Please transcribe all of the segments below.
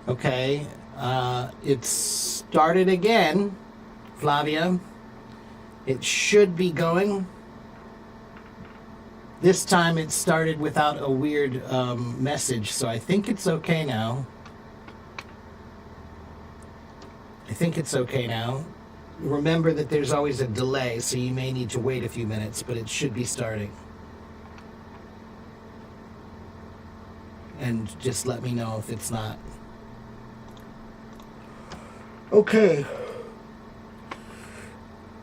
Okay, it started again, Flavia. It should be going. This time it started without a weird message, so I think it's okay now. I think it's okay now. Remember that there's always a delay, so you may need to wait a few minutes, but it should be starting. And just let me know if it's not. Okay.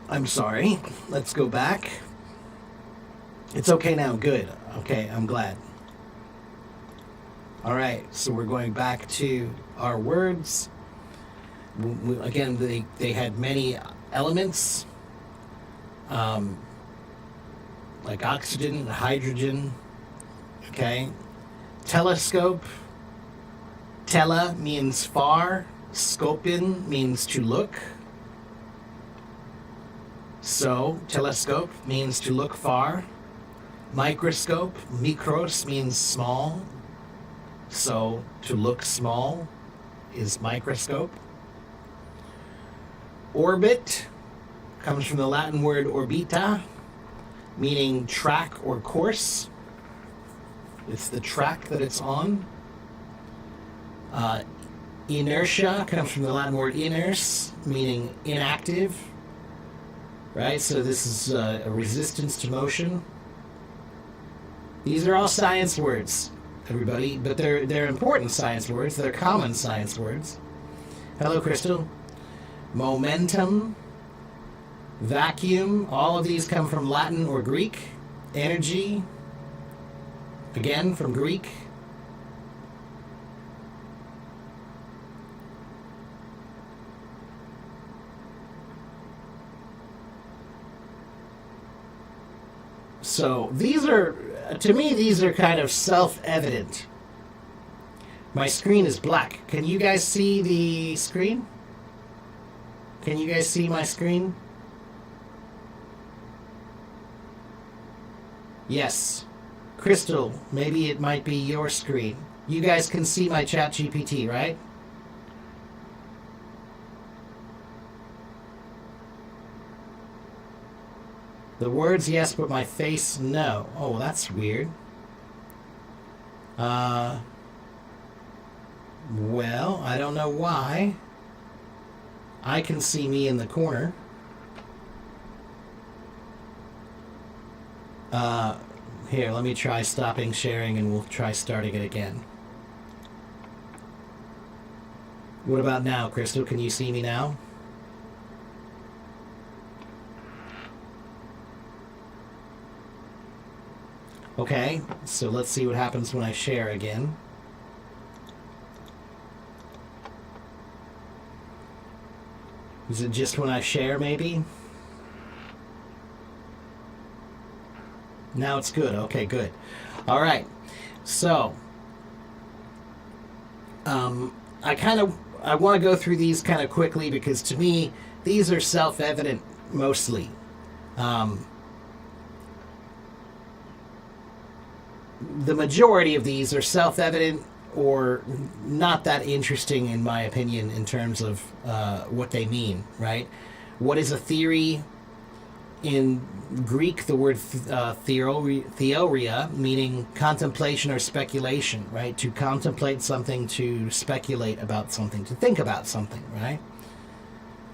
I'm sorry. Let's go back. It's okay now. Good. Okay, I'm glad. All right, so we're going back to our words. Again, they had many elements, like oxygen, hydrogen. Okay. Telescope. Tele means far. Scopin means to look. So, telescope means to look far. Microscope, mikros means small. So, to look small is microscope. Orbit comes from the Latin word orbita, meaning track or course. It's the track that it's on. Inertia comes from the Latin word iners, meaning inactive. Right? So this is a resistance to motion. These are all science words, everybody, but they're important science words. They're common science words. Hello, Crystal. Momentum, vacuum, all of these come from Latin or Greek. Energy, again from Greek. So these are, to me, these are kind of self-evident. My screen is black. Can you guys see the screen? Can you guys see my screen? Yes. Crystal, maybe it might be your screen. You guys can see my chat GPT, right? The words, yes, but my face, no. Oh, that's weird. Well, I don't know why. I can see me in the corner. Here, let me try stopping sharing and we'll try starting it again. What about now, Crystal? Can you see me now? Okay, so let's see what happens when I share again. Is it just when I share, maybe? Now it's good. Okay, good. All right. So, I want to go through these kind of quickly because to me, these are self-evident mostly. The majority of these are self-evident or not that interesting, in my opinion, in terms of what they mean, right? What is a theory? In Greek, the word theoria, meaning contemplation or speculation, right? To contemplate something, to speculate about something, to think about something, right?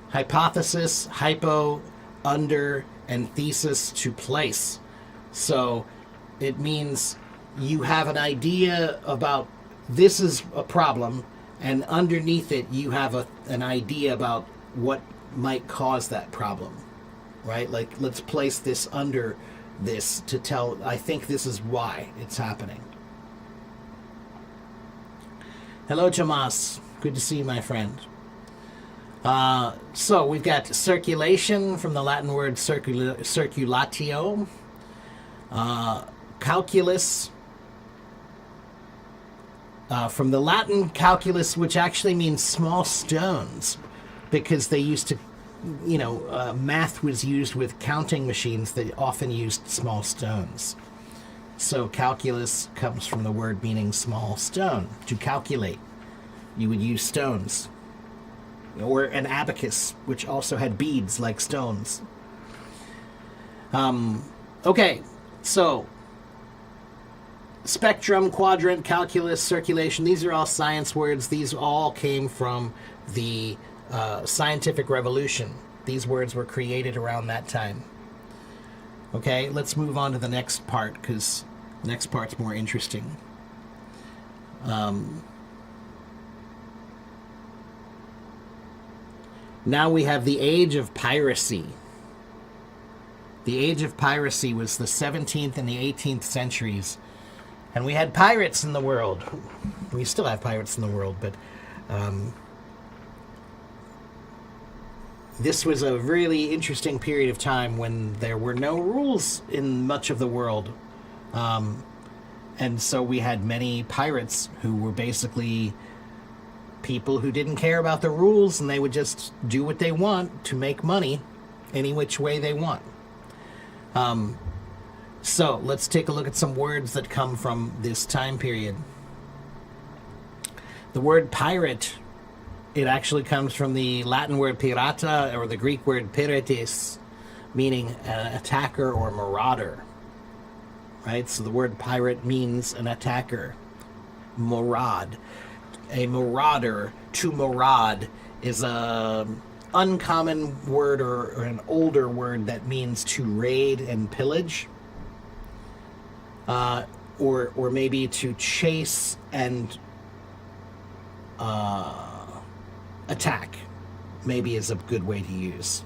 Hypothesis, hypo, under, and thesis, to place. So it means you have an idea about this is a problem, and underneath it you have an idea about what might cause that problem, right? Like, let's place this under this to tell, I think this is why it's happening. Hello, Tomas. Good to see you, my friend. So we've got circulation from the Latin word circulatio. Calculus, from the Latin calculus, which actually means small stones, because they used to, math was used with counting machines that often used small stones. So calculus comes from the word meaning small stone, to calculate. you would use stones. Or an abacus, which also had beads like stones. Okay, so spectrum, quadrant, calculus, circulation, these are all science words. These all came from the scientific revolution. These words were created around that time. Okay, let's move on to the next part, because the next part's more interesting. Now we have the age of piracy. The age of piracy was the 17th and the 18th centuries. And we had pirates in the world. We still have pirates in the world, but this was a really interesting period of time when there were no rules in much of the world. And so we had many pirates who were basically people who didn't care about the rules, and they would just do what they want to make money any which way they want. So let's take a look at some words that come from this time period. The word pirate, it actually comes from the Latin word pirata or the Greek word pirates, meaning an attacker or marauder. Right? So the word pirate means an attacker. Maraud. A marauder, to maraud, is a uncommon word or an older word that means to raid and pillage. Or maybe to chase and attack, maybe is a good way to use.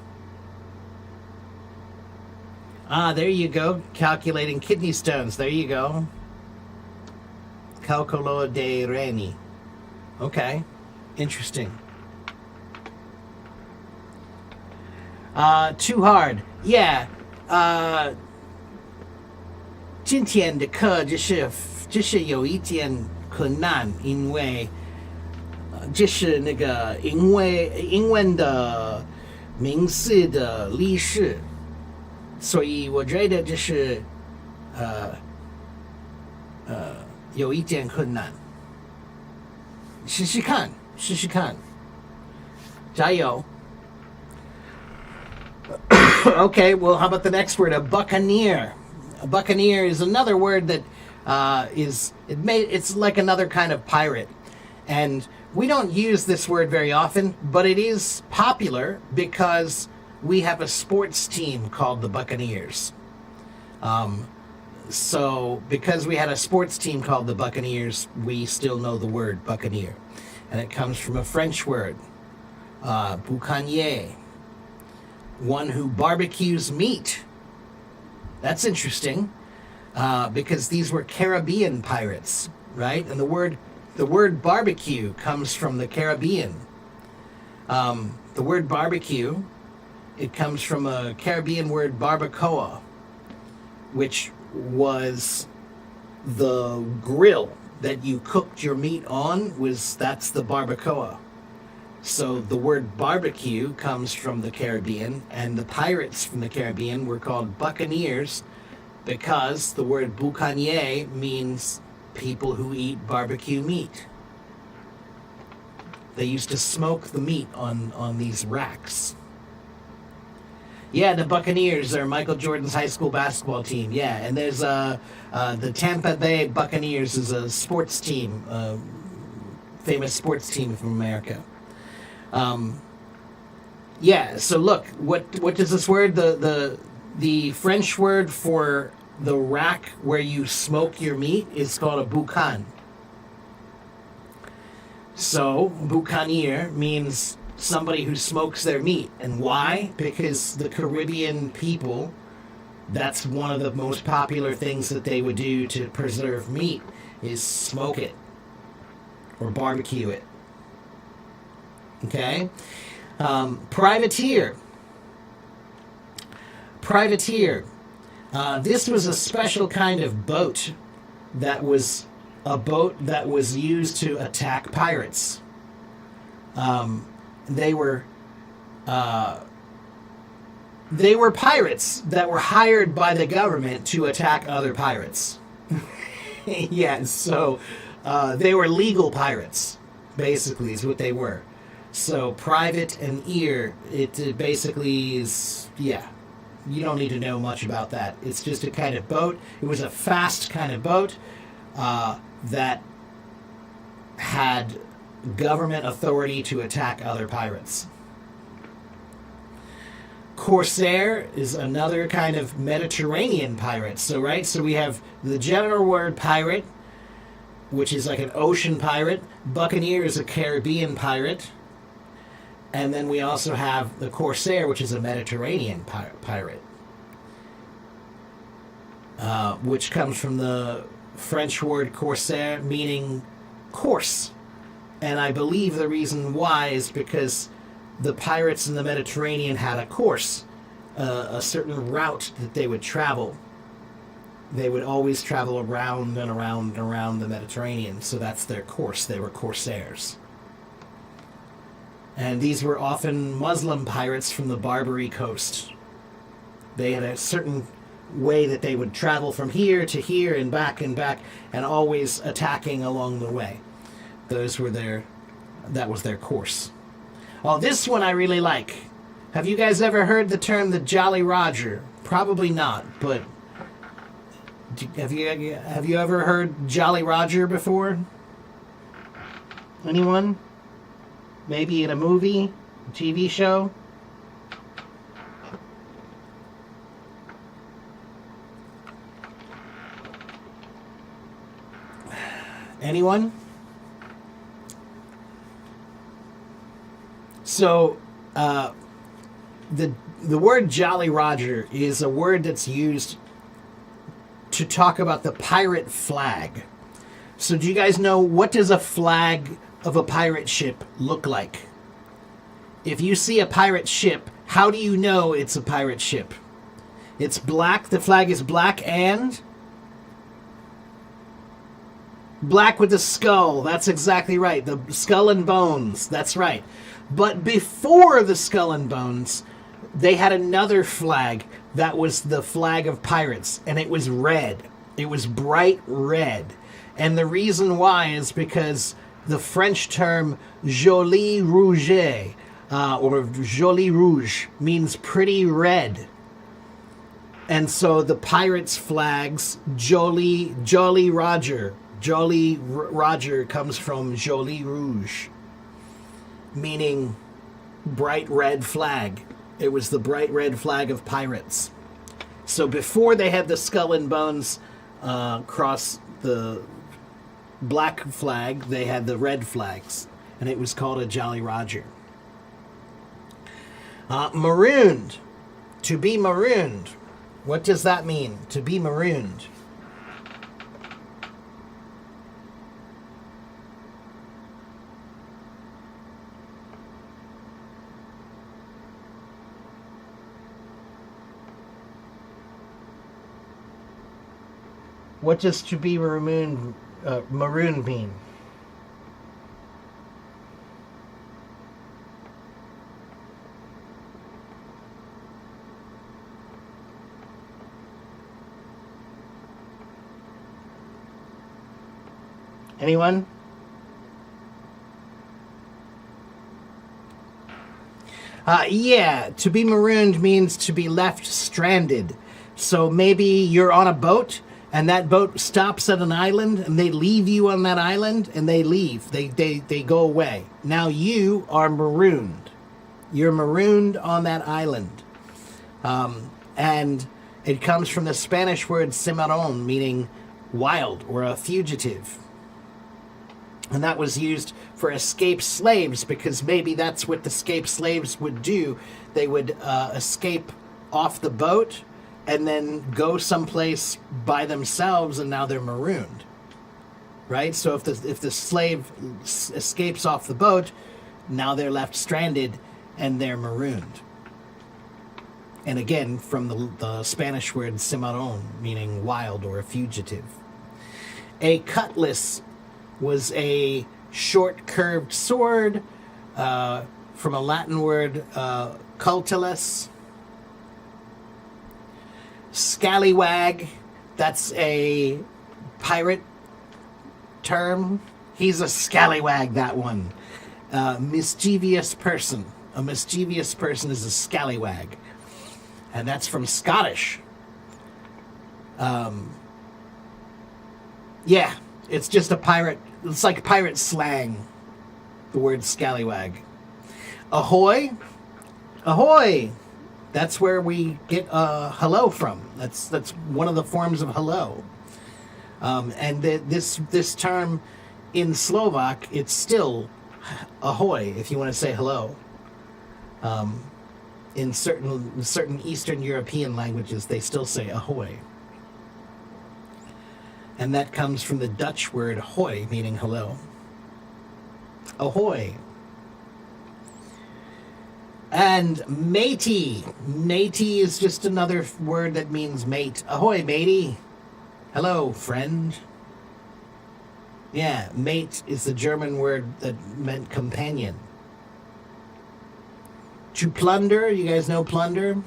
There you go. Calculating kidney stones. There you go. Calcolo dei reni. Okay. Interesting. Too hard. Yeah. 今天的课就是有一点困难，因为就是那个因为英文的名词的历史，所以我觉得就是有一点困难。试试看，试试看，加油。Okay, well, how about the next word? A buccaneer. A buccaneer is another word that it's like another kind of pirate. And we don't use this word very often, but it is popular because we have a sports team called the Buccaneers. So because we had a sports team called the Buccaneers, we still know the word buccaneer. And it comes from a French word, boucanier, one who barbecues meat. That's interesting, because these were Caribbean pirates, right? And the word barbecue comes from the Caribbean. The word barbecue, it comes from a Caribbean word barbacoa, which was the grill that you cooked your meat on. That's the barbacoa. So the word barbecue comes from the Caribbean, and the pirates from the Caribbean were called buccaneers because the word boucanier means people who eat barbecue meat. They used to smoke the meat on these racks. Yeah, the Buccaneers are Michael Jordan's high school basketball team. Yeah, and there's the Tampa Bay Buccaneers is a sports team, famous sports team from America. Yeah, so look, what does this word, the French word for the rack where you smoke your meat is called a boucan. So, boucanier means somebody who smokes their meat. And why? Because the Caribbean people, that's one of the most popular things that they would do to preserve meat is smoke it or barbecue it. Okay? Privateer. Privateer. This was a special kind of boat that was a boat that was used to attack pirates. They were pirates that were hired by the government to attack other pirates. Yeah, so they were legal pirates. basically, is what they were. So private and ear, it basically is, yeah. You don't need to know much about that. It's just a kind of boat. It was a fast kind of boat that had government authority to attack other pirates. Corsair is another kind of Mediterranean pirate. So we have the general word pirate, which is like an ocean pirate. Buccaneer is a Caribbean pirate. And then we also have the Corsair, which is a Mediterranean pirate, which comes from the French word corsaire, meaning course. And I believe the reason why is because the pirates in the Mediterranean had a course, a certain route that they would travel. They would always travel around and around and around the Mediterranean, so that's their course. They were corsairs. And these were often Muslim pirates from the Barbary coast. They had a certain way that they would travel from here to here and back, and always attacking along the way. That was their course. Oh, this one I really like. Have you guys ever heard the term the Jolly Roger? Probably not, but have you ever heard Jolly Roger before? Anyone? Maybe in a movie, a TV show? Anyone? So, the word Jolly Roger is a word that's used to talk about the pirate flag. So do you guys know, what does a flag of a pirate ship look like? If you see a pirate ship, how do you know it's a pirate ship? It's black. The flag is black and black with the skull. That's exactly right. The skull and bones. That's right. But before the skull and bones, they had another flag that was the flag of pirates, and it was red. It was bright red. And the reason why is because the French term joli rouge, or joli rouge, means pretty red. And so the pirates' flags, Jolly Roger. Jolly Roger comes from joli rouge, meaning bright red flag. It was the bright red flag of pirates. So before they had the skull and bones cross the black flag, they had the red flags, and it was called a Jolly Roger. Marooned. To be marooned. What does that mean? To be marooned. What does to be marooned mean? Anyone? Yeah, to be marooned means to be left stranded. So maybe you're on a boat, and that boat stops at an island, and they leave you on that island, and they leave. They go away. Now you are marooned. You're marooned on that island. And it comes from the Spanish word cimarron, meaning wild or a fugitive. And that was used for escaped slaves, because maybe that's what the escaped slaves would do. They would escape off the boat and then go someplace by themselves, and now they're marooned. Right? So if the slave escapes off the boat, now they're left stranded and they're marooned. And again, from the Spanish word cimarron, meaning wild or a fugitive. A cutlass was a short curved sword, from a Latin word cultellus. Scallywag, that's a pirate term. He's a scallywag, that one. Mischievous person. A mischievous person is a scallywag. And that's from Scottish. Yeah, it's just a pirate. It's like pirate slang. The word scallywag. Ahoy. Ahoy. That's where we get hello from. That's one of the forms of hello. And this term in Slovak, it's still ahoy if you want to say hello. In certain Eastern European languages, they still say ahoy. And that comes from the Dutch word hoy, meaning hello. Ahoy. And matey. Matey is just another word that means mate. Ahoy, matey. Hello, friend. Yeah, mate is the German word that meant companion. To plunder, you guys know plunder?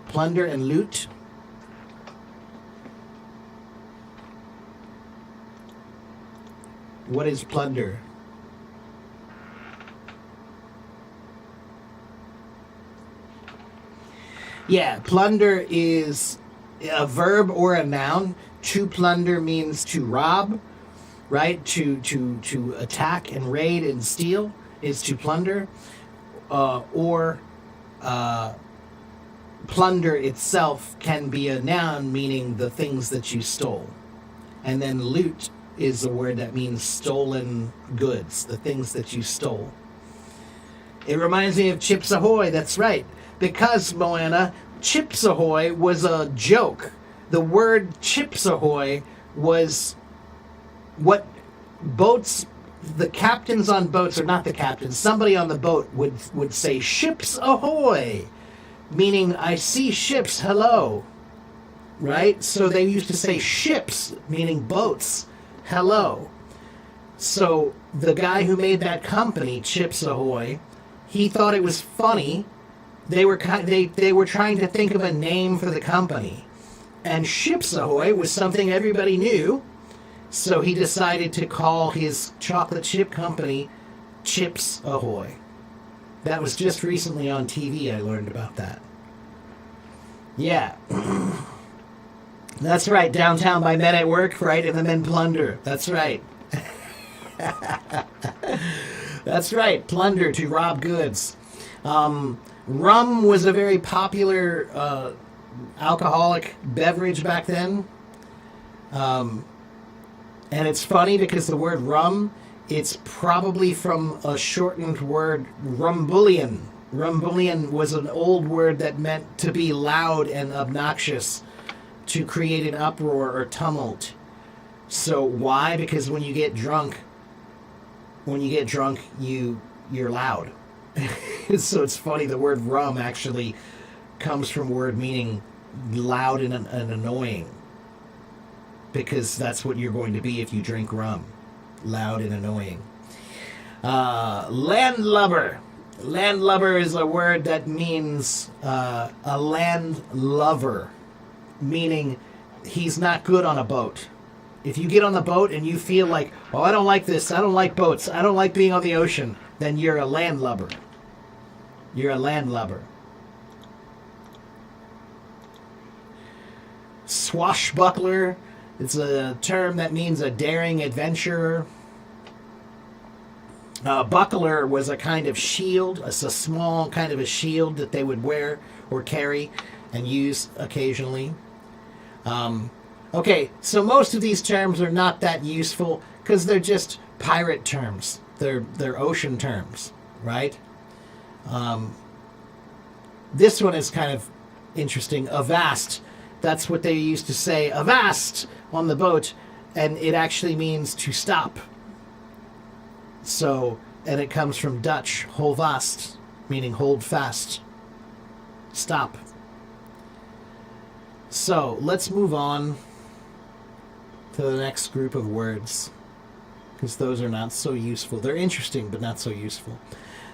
Plunder and loot. What is plunder? Yeah, plunder is a verb or a noun. To plunder means to rob, right? To attack and raid and steal is to plunder. Plunder itself can be a noun meaning the things that you stole. And then loot is a word that means stolen goods, the things that you stole. It reminds me of Chips Ahoy, that's right. Because, Moana, Chips Ahoy was a joke. The word Chips Ahoy was what boats, the captains on boats, or not the captains, somebody on the boat would say, ships ahoy, meaning I see ships, hello, right? So they used to say ships, meaning boats, hello. So the guy who made that company, Chips Ahoy, he thought it was funny. They were trying to think of a name for the company, and Ships Ahoy was something everybody knew. So he decided to call his chocolate chip company Chips Ahoy. That was just recently on TV. I learned about that. Yeah. That's right. Downtown by Men at Work, right? And the Men Plunder. That's right. That's right. Plunder, to rob goods. Rum was a very popular alcoholic beverage back then. And it's funny because the word rum, it's probably from a shortened word, rumbullion. Rumbullion was an old word that meant to be loud and obnoxious, to create an uproar or tumult. So why? Because when you get drunk, you're loud. So it's funny, the word rum actually comes from a word meaning loud and annoying. Because that's what you're going to be if you drink rum. Loud and annoying. Landlubber. Landlubber is a word that means a land lover, meaning he's not good on a boat. If you get on the boat and you feel like, oh, I don't like this, I don't like boats, I don't like being on the ocean, then you're a landlubber. You're a landlubber. Swashbuckler. It's a term that means a daring adventurer. Buckler was a kind of shield, a small kind of a shield that they would wear or carry and use occasionally. Okay, so most of these terms are not that useful because they're just pirate terms. They're ocean terms, right? This one is kind of interesting. Avast. That's what they used to say, avast, on the boat, and it actually means to stop. So, and it comes from Dutch, hol vast, meaning hold fast, stop. So, let's move on to the next group of words, because those are not so useful. They're interesting, but not so useful.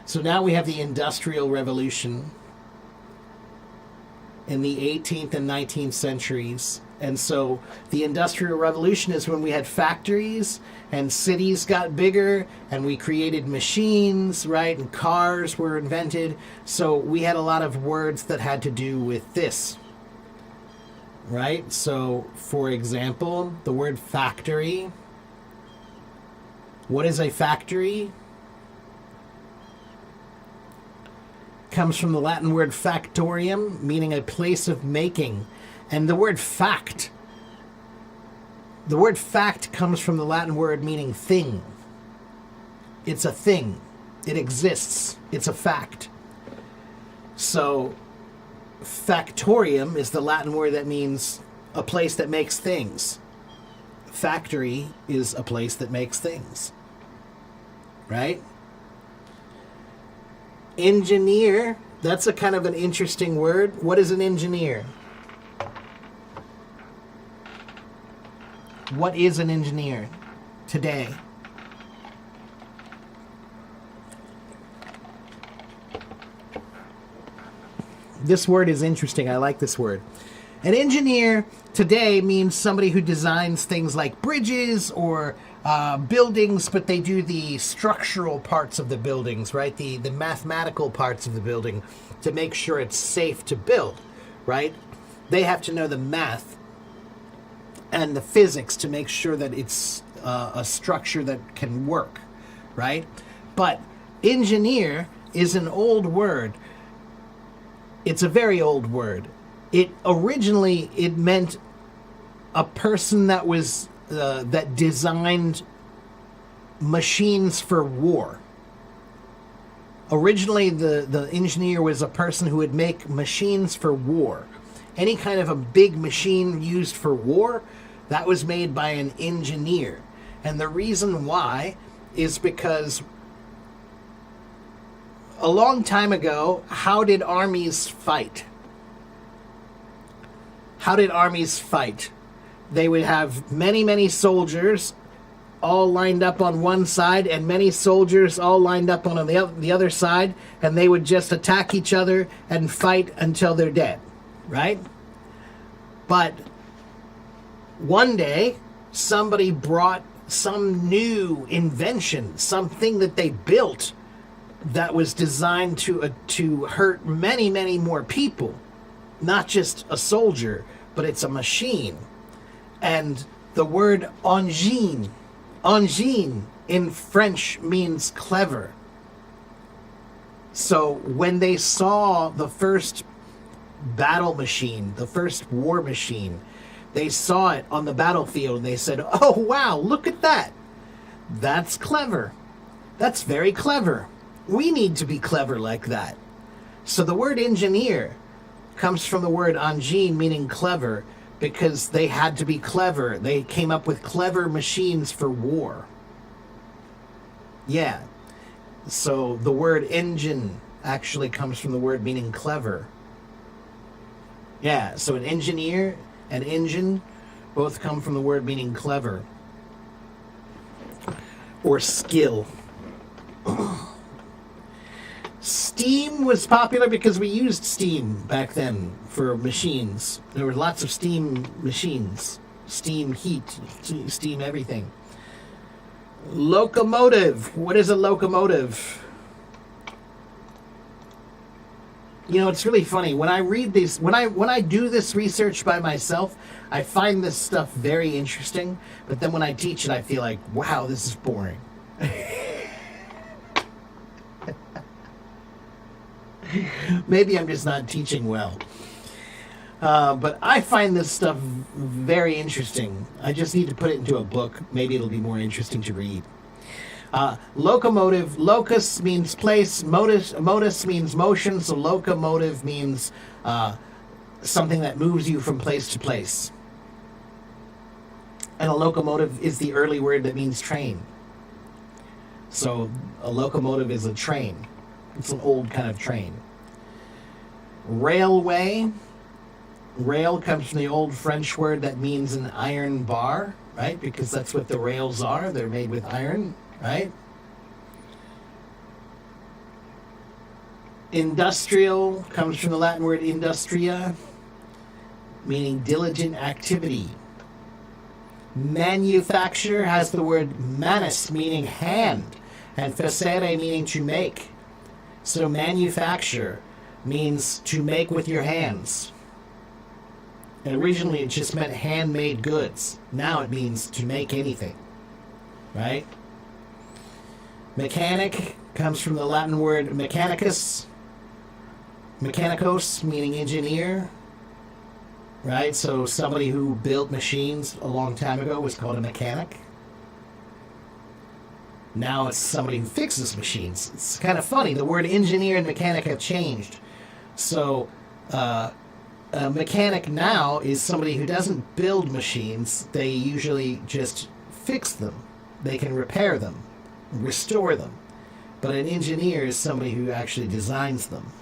So now we have the Industrial Revolution. In the 18th and 19th centuries, And so the Industrial Revolution is when we had factories and cities got bigger and we created machines, right? And cars were invented. So we had a lot of words that had to do with this, right? So, for example, the word factory. What is a factory? Comes from the Latin word factorium, meaning a place of making. And the word fact comes from the Latin word meaning thing. It's a thing. It exists. It's a fact. So, factorium is the Latin word that means a place that makes things. Factory is a place that makes things. Right? Engineer, that's a kind of an interesting word. What is an engineer? What is an engineer today? This word is interesting. I like this word. An engineer today means somebody who designs things like bridges or buildings, but they do the structural parts of the buildings, right? The mathematical parts of the building to make sure it's safe to build, right? They have to know the math and the physics to make sure that it's a structure that can work, right? But engineer is an old word. It's a very old word. It originally meant a person that was that designed machines for war. Originally, the engineer was a person who would make machines for war. Any kind of a big machine used for war, that was made by an engineer. And the reason why is because a long time ago, how did armies fight? How did armies fight? They would have many, many soldiers all lined up on one side and many soldiers all lined up on the other side, and they would just attack each other and fight until they're dead, right? But one day, somebody brought some new invention, something that they built that was designed to hurt many, many more people. Not just a soldier, but it's a machine. And the word engin in French means clever. So when they saw the first battle machine, the first war machine, they saw it on the battlefield and they said, "Oh wow, look at that. That's clever. That's very clever. We need to be clever like that." So the word engineer comes from the word engin, meaning clever, because they had to be clever. They came up with clever machines for war. Yeah. So the word engine actually comes from the word meaning clever. Yeah, so an engineer and engine both come from the word meaning clever or skill. Steam was popular because we used steam back then for machines. There were lots of steam machines, steam heat, steam everything. Locomotive. What is a locomotive? You know, it's really funny. When I read these, when I do this research by myself, I find this stuff very interesting. But then when I teach it, I feel like, wow, this is boring. Maybe I'm just not teaching well. But I find this stuff very interesting. I just need to put it into a book. Maybe it'll be more interesting to read. Locomotive, locus means place, modus means motion, so locomotive means something that moves you from place to place. And a locomotive is the early word that means train. So a locomotive is a train. It's an old kind of train. Railway. Rail comes from the old French word that means an iron bar, right? Because that's what the rails are. They're made with iron, right? Industrial comes from the Latin word industria. meaning diligent activity. Manufacture has the word manus, meaning hand, and facere, meaning to make. So manufacture means to make with your hands. And originally it just meant handmade goods. Now it means to make anything, right? Mechanic comes from the Latin word mechanicus, mechanicos, meaning engineer, right? So somebody who built machines a long time ago was called a mechanic. Now it's somebody who fixes machines. It's kind of funny. The word engineer and mechanic have changed. So a mechanic now is somebody who doesn't build machines. They usually just fix them. They can repair them, restore them. But an engineer is somebody who actually designs them.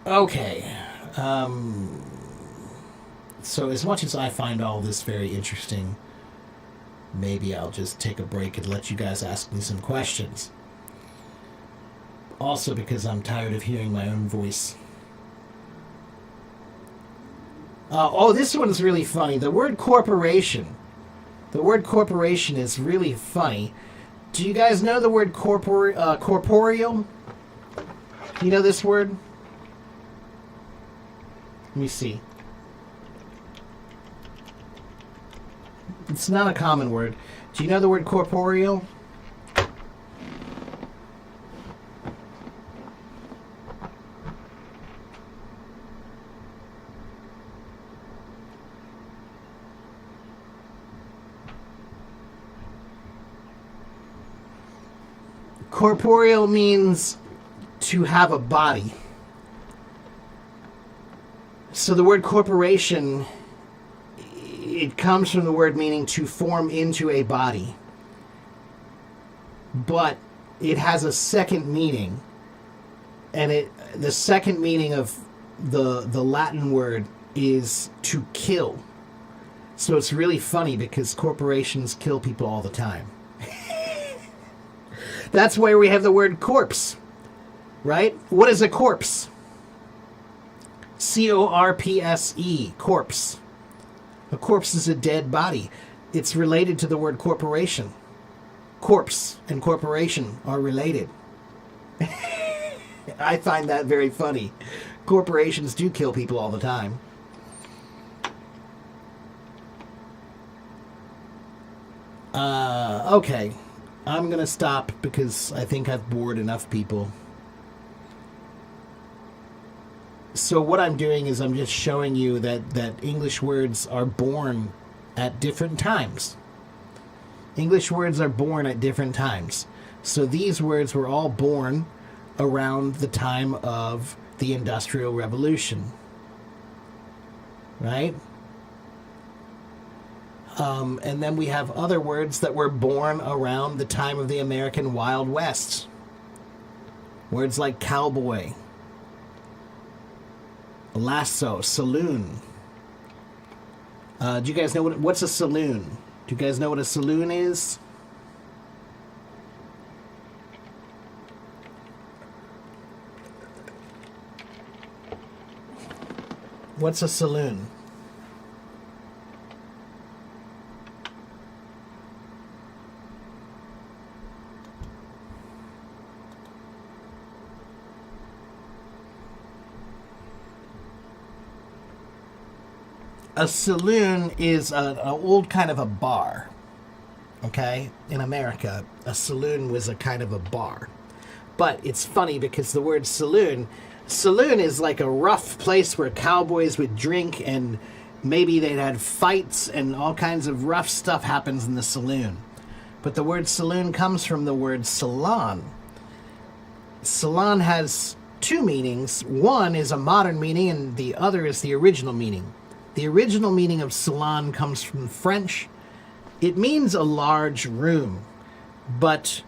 Okay. So as much as I find all this very interesting, maybe I'll just take a break and let you guys ask me some questions. Also because I'm tired of hearing my own voice. This one's really funny. The word corporation. The word corporation is really funny. Do you guys know the word corporeal? Do you know this word? Let me see. It's not a common word. Do you know the word corporeal? Corporeal means to have a body. So the word corporation, it comes from the word meaning to form into a body. But it has a second meaning. And the second meaning of the Latin word is to kill. So it's really funny because corporations kill people all the time. That's where we have the word corpse, right? What is a corpse? C-O-R-P-S-E, corpse. A corpse is a dead body. It's related to the word corporation. Corpse and corporation are related. I find that very funny. Corporations do kill people all the time. Okay. I'm going to stop because I think I've bored enough people. So what I'm doing is I'm just showing you that English words are born at different times. English words are born at different times. So these words were all born around the time of the Industrial Revolution. Right? And then we have other words that were born around the time of the American Wild West. Words like cowboy, lasso, saloon. Do you guys know what's a saloon? Do you guys know what a saloon is? What's a saloon? A saloon is an old kind of a bar, okay? In America, a saloon was a kind of a bar. But it's funny because the word saloon is like a rough place where cowboys would drink and maybe they'd had fights and all kinds of rough stuff happens in the saloon. But the word saloon comes from the word salon. Salon has two meanings. One is a modern meaning and the other is the original meaning. The original meaning of salon comes from French. It means a large room, but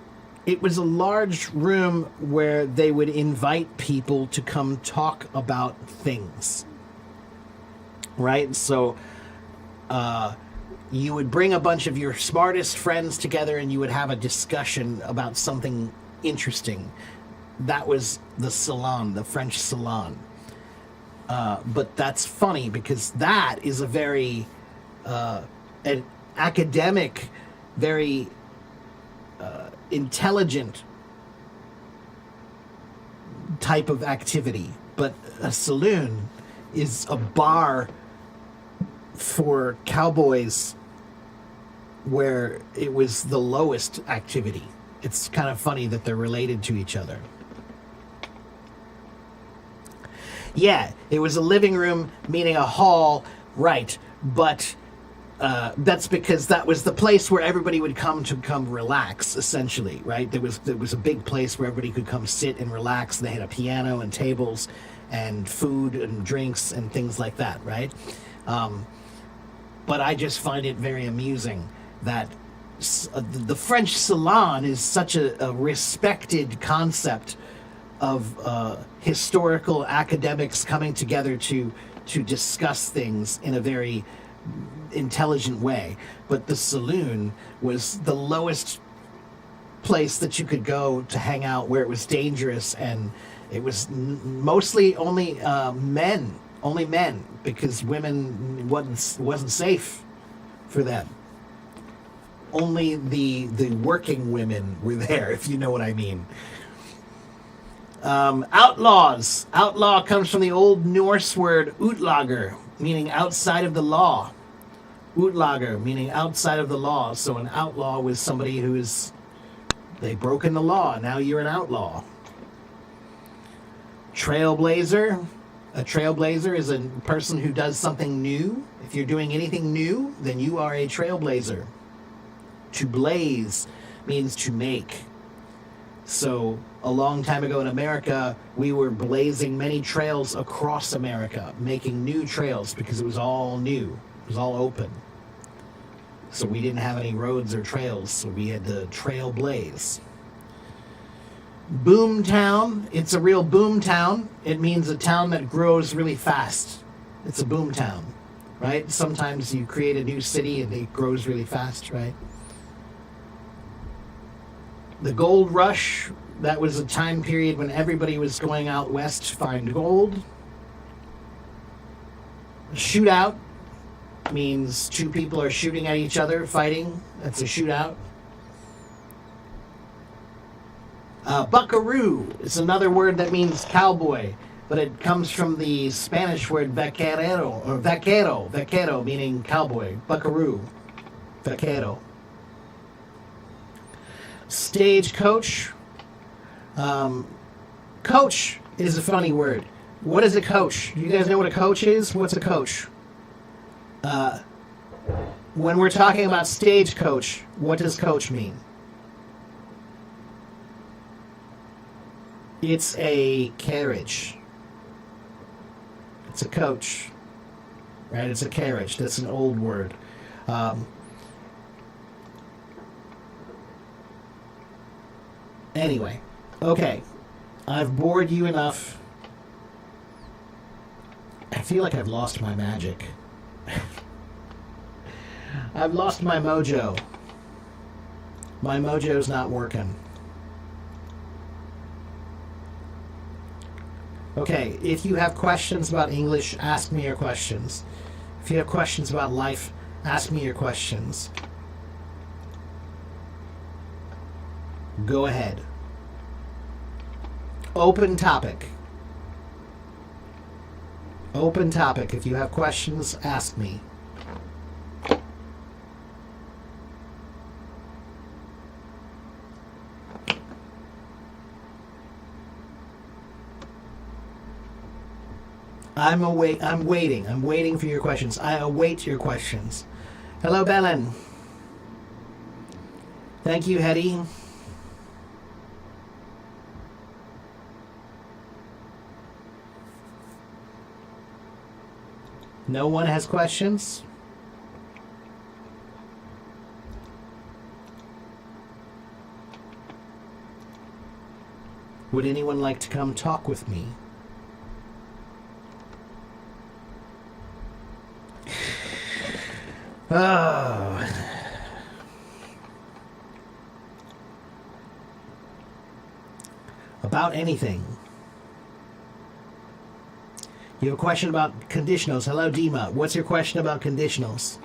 it was a large room where they would invite people to come talk about things, right? So you would bring a bunch of your smartest friends together and you would have a discussion about something interesting. that was the salon, the French salon. But that's funny because that is a very an academic, very intelligent type of activity. But a saloon is a bar for cowboys where it was the lowest activity. It's kind of funny that they're related to each other. Yeah, it was a living room, meaning a hall, right, but that's because that was the place where everybody would come to relax, essentially, right? There was a big place where everybody could come sit and relax. They had a piano and tables and food and drinks and things like that, right? But I just find it very amusing that the French salon is such a respected concept of historical academics coming together to discuss things in a very intelligent way. But the saloon was the lowest place that you could go to hang out, where it was dangerous, and it was mostly only men, because women wasn't safe for them. Only the working women were there, if you know what I mean. Outlaws. Outlaw comes from the Old Norse word utlager, meaning outside of the law. Utlager, meaning outside of the law. So an outlaw was somebody they've broken the law. Now you're an outlaw. Trailblazer. A trailblazer is a person who does something new. If you're doing anything new, then you are a trailblazer. To blaze means to make. So a long time ago in America, we were blazing many trails across America, making new trails because it was all new. It was all open. So we didn't have any roads or trails, so we had to trail blaze. Boom town. It's a real boom town. It means a town that grows really fast. It's a boom town, right? Sometimes you create a new city and it grows really fast, right? The gold rush, that was a time period when everybody was going out west to find gold. Shootout means two people are shooting at each other, fighting. That's a shootout. Buckaroo is another word that means cowboy, but it comes from the Spanish word vaquero, or vaquero meaning cowboy. Buckaroo, vaquero. Stagecoach. Coach is a funny word. What is a coach? You guys know what a coach is? What's a coach? When we're talking about stagecoach, what does coach mean? It's a carriage. It's a coach. Right? It's a carriage. That's an old word. Anyway, okay. I've bored you enough. I feel like I've lost my magic. I've lost my mojo. My mojo's not working. Okay, if you have questions about English, ask me your questions. If you have questions about life, ask me your questions. Go ahead. Open topic. Open topic. If you have questions, ask me. I'm waiting. I'm waiting for your questions. I await your questions. Hello, Belen. Thank you, Hetty. No one has questions? Would anyone like to come talk with me? Oh. A about anything. You have a question about conditionals. Hello, Dima. What's your question about conditionals?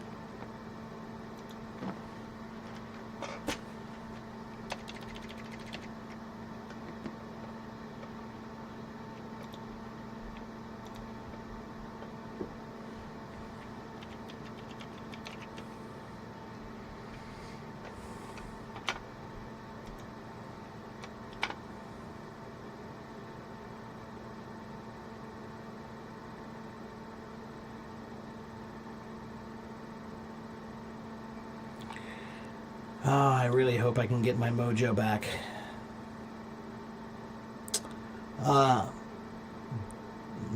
Oh, I really hope I can get my mojo back.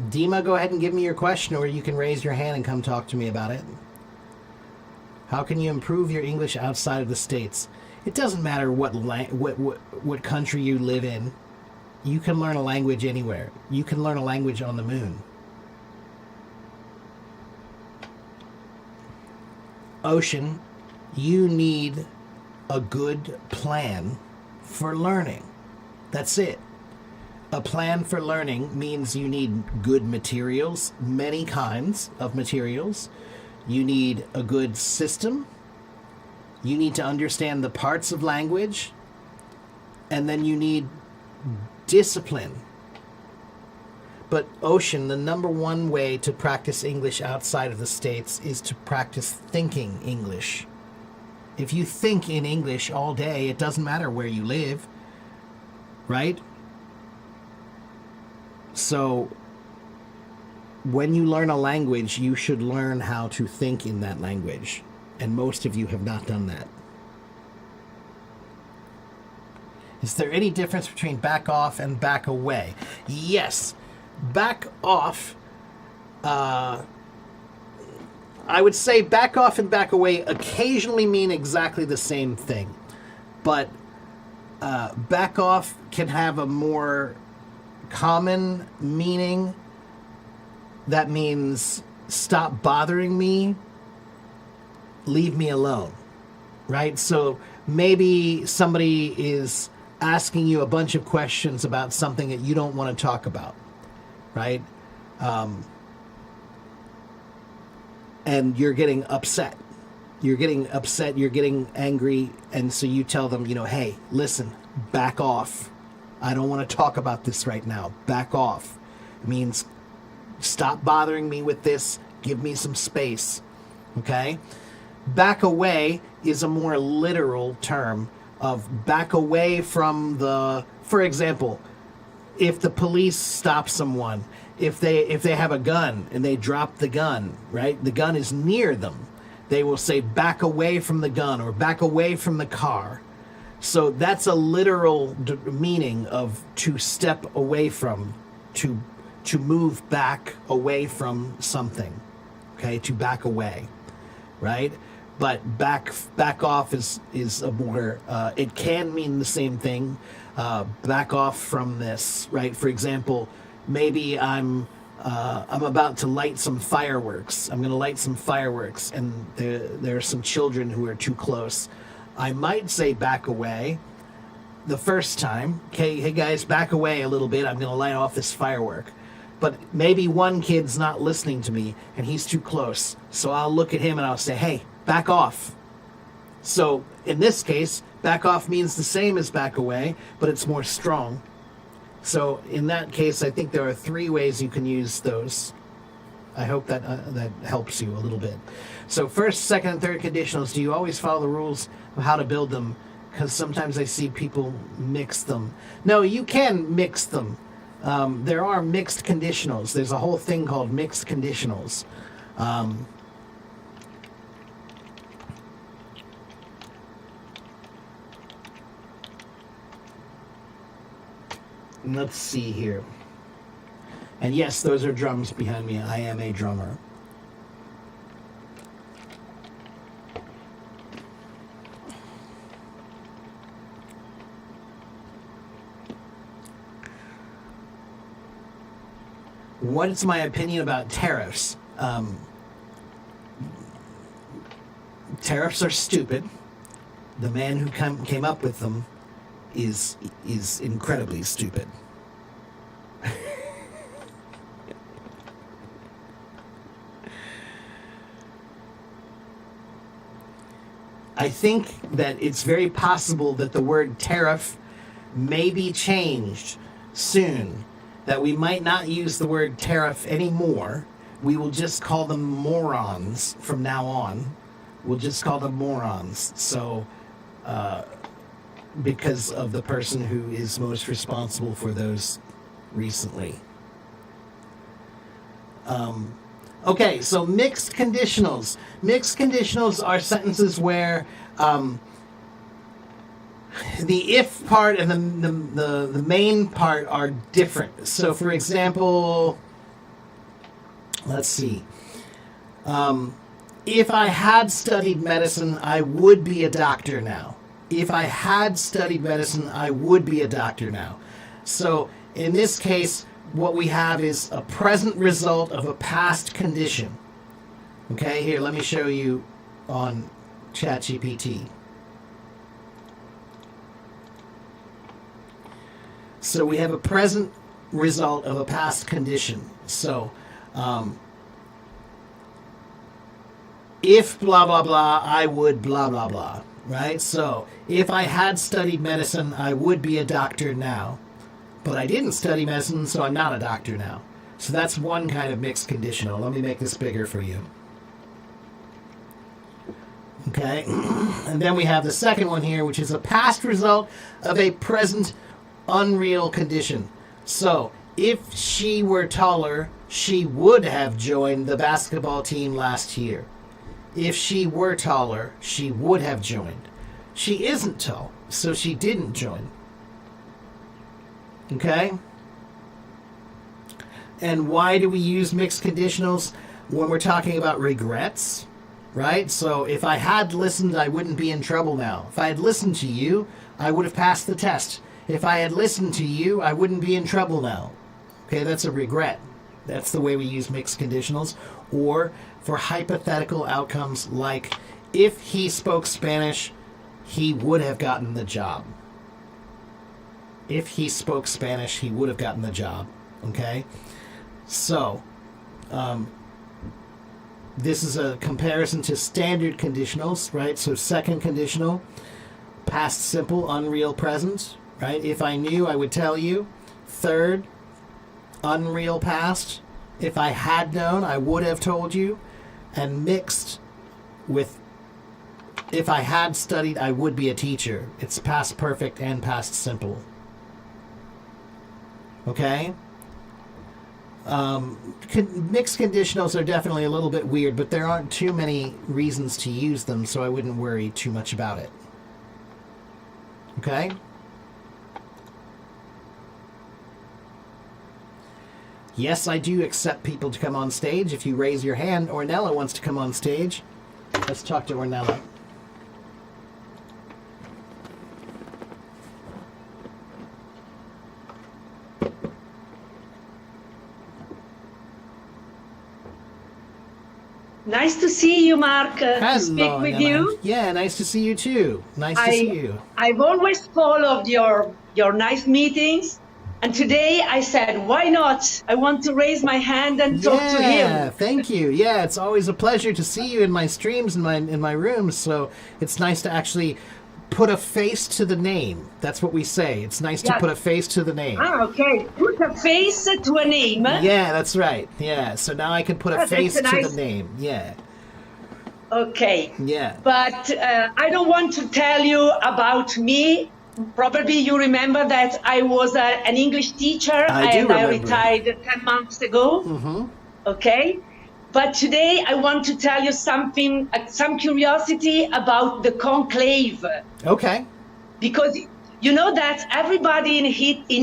Dima, go ahead and give me your question, or you can raise your hand and come talk to me about it. How can you improve your English outside of the States? It doesn't matter what country you live in. You can learn a language anywhere. You can learn a language on the moon. Ocean, you need a good plan for learning. That's it. A plan for learning means you need good materials, many kinds of materials. You need a good system. You need to understand the parts of language. And then you need discipline. But Ocean, the number one way to practice English outside of the States is to practice thinking English. If you think in English all day, it doesn't matter where you live, right? So when you learn a language, you should learn how to think in that language. And most of you have not done that. Is there any difference between back off and back away? Yes. Back off, I would say back off and back away occasionally mean exactly the same thing. But back off can have a more common meaning. That means stop bothering me, leave me alone, right? So maybe somebody is asking you a bunch of questions about something that you don't want to talk about, right? And you're getting upset. You're getting angry, and so you tell them, hey, listen, back off. I don't want to talk about this right now. Back off. It means stop bothering me with this. Give me some space. Okay? Back away is a more literal term of back away from for example, if the police stop someone, if they have a gun and they drop the gun, right? The gun is near them. They will say back away from the gun or back away from the car. So that's a literal meaning of to step away from, to move back away from something. Okay, to back away, right? But back off is a more it can mean the same thing. Back off from this, right? For example, maybe I'm about to light some fireworks. I'm going to light some fireworks, and there are some children who are too close. I might say back away the first time. Okay, hey guys, back away a little bit. I'm going to light off this firework. But maybe one kid's not listening to me, and he's too close. So I'll look at him and I'll say, hey, back off. So in this case, back off means the same as back away, but it's more strong. So in that case, I think there are 3 ways you can use those. I hope that that helps you a little bit. So first, second, and third conditionals, do you always follow the rules of how to build them? Because sometimes I see people mix them. No, you can mix them. There are mixed conditionals. There's a whole thing called mixed conditionals. Let's see here. And yes, those are drums behind me. I am a drummer. What is my opinion about tariffs? Tariffs are stupid. The man who came up with them is incredibly stupid. I think that it's very possible that the word tariff may be changed soon, that we might not use the word tariff anymore. We will just call them morons from now on. We'll just call them morons. So, because of the person who is most responsible for those recently. Okay, so mixed conditionals. Mixed conditionals are sentences where the if part and the main part are different. So, for example, let's see. If I had studied medicine, I would be a doctor now. If I had studied medicine, I would be a doctor now. So, in this case, what we have is a present result of a past condition. Okay, here, let me show you on ChatGPT. So we have a present result of a past condition. So, if blah, blah, blah, I would blah, blah, blah. Right? So, if I had studied medicine, I would be a doctor now. But I didn't study medicine, so I'm not a doctor now. So that's one kind of mixed conditional. Let me make this bigger for you. Okay? And then we have the second one here, which is a past result of a present unreal condition. So, if she were taller, she would have joined the basketball team last year. If she were taller, she would have joined. She isn't tall, so she didn't join. Okay? And why do we use mixed conditionals? When we're talking about regrets, right? So if I had listened, I wouldn't be in trouble now. If I had listened to you, I would have passed the test. If I had listened to you, I wouldn't be in trouble now. Okay, that's a regret. That's the way we use mixed conditionals. Or for hypothetical outcomes like, if he spoke Spanish, he would have gotten the job. If he spoke Spanish, he would have gotten the job. Okay? So, this is a comparison to standard conditionals, right? So, second conditional, past simple, unreal present, right? If I knew, I would tell you. Third, unreal past. If I had known, I would have told you. And mixed with, if I had studied, I would be a teacher. It's past perfect and past simple. Okay? Mixed conditionals are definitely a little bit weird, but there aren't too many reasons to use them, so I wouldn't worry too much about it. Okay? Yes, I do accept people to come on stage. If you raise your hand, Ornella wants to come on stage. Let's talk to Ornella. Nice to see you, Mark. Hello, to speak with Ornella. you. Yeah, nice to see you too. Nice to see you. I've always followed your nice meetings, and today I said, why not? I want to raise my hand and talk to Yeah, him. thank you. Yeah, it's always a pleasure to see you in my streams in my rooms. So it's nice to actually put a face to the name. That's what we say. It's nice to Yeah. put a face to the name. Ah, okay. Put a face to a name. Yeah, that's right. Yeah, so now I can put a That's face a to nice- the name. Yeah, Okay. yeah. But I don't want to tell you about me. Probably you remember that I was an English teacher I do and I remember. retired 10 months ago. Mm-hmm. Okay? But today I want to tell you something, some curiosity about the conclave. Okay. Because you know that everybody in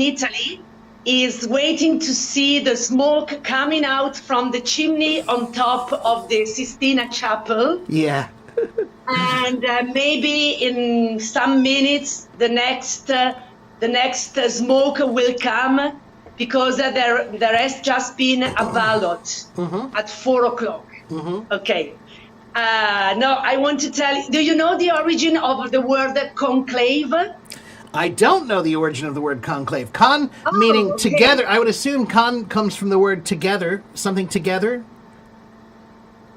Italy is waiting to see the smoke coming out from the chimney on top of the Sistina Chapel. Yeah. And maybe in some minutes, the next smoke will come because there has just been a ballot at 4 o'clock. Okay. Now I want to tell you, do you know the origin of the word conclave? I don't know the origin of the word conclave. Con meaning okay. together. I would assume con comes from the word together, something together.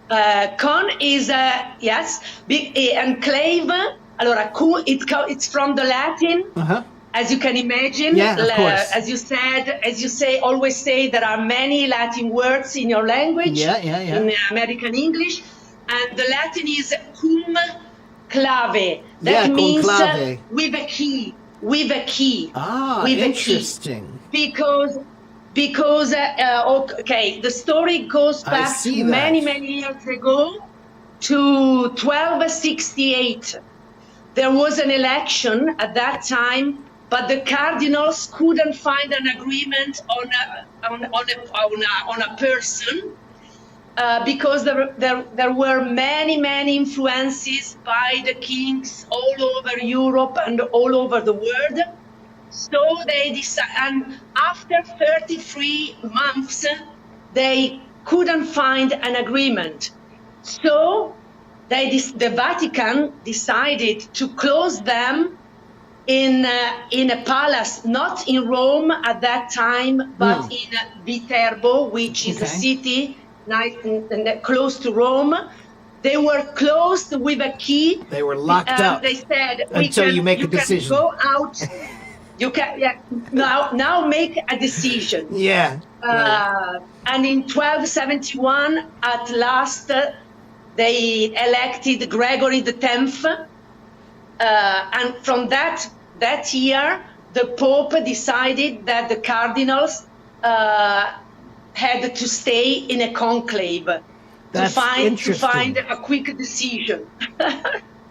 Con is yes, enclave. Allora, it's from the Latin. Uh-huh. As you can imagine, Yeah, of course. as you say, always say, there are many Latin words in your language. Yeah. In American English, and the Latin is cum clave. That Yeah, cum means clave. with a key. With a key. Ah, with interesting. A key. Because okay, the story goes I back see to that. many years ago to 1268. There was an election at that time, but the cardinals couldn't find an agreement on a person because there were many influences by the kings all over Europe and all over the world. So they decided, and after 33 months, they couldn't find an agreement. So the Vatican decided to close them in a palace, not in Rome at that time, but in Viterbo, which is a city close to Rome. They were closed with a key. They were locked up. They said, until you make a decision. Can go out. You can now make a decision. Yeah. Right. And in 1271, at last, they elected Gregory X, and from that year, the Pope decided that the cardinals had to stay in a conclave to find a quick decision.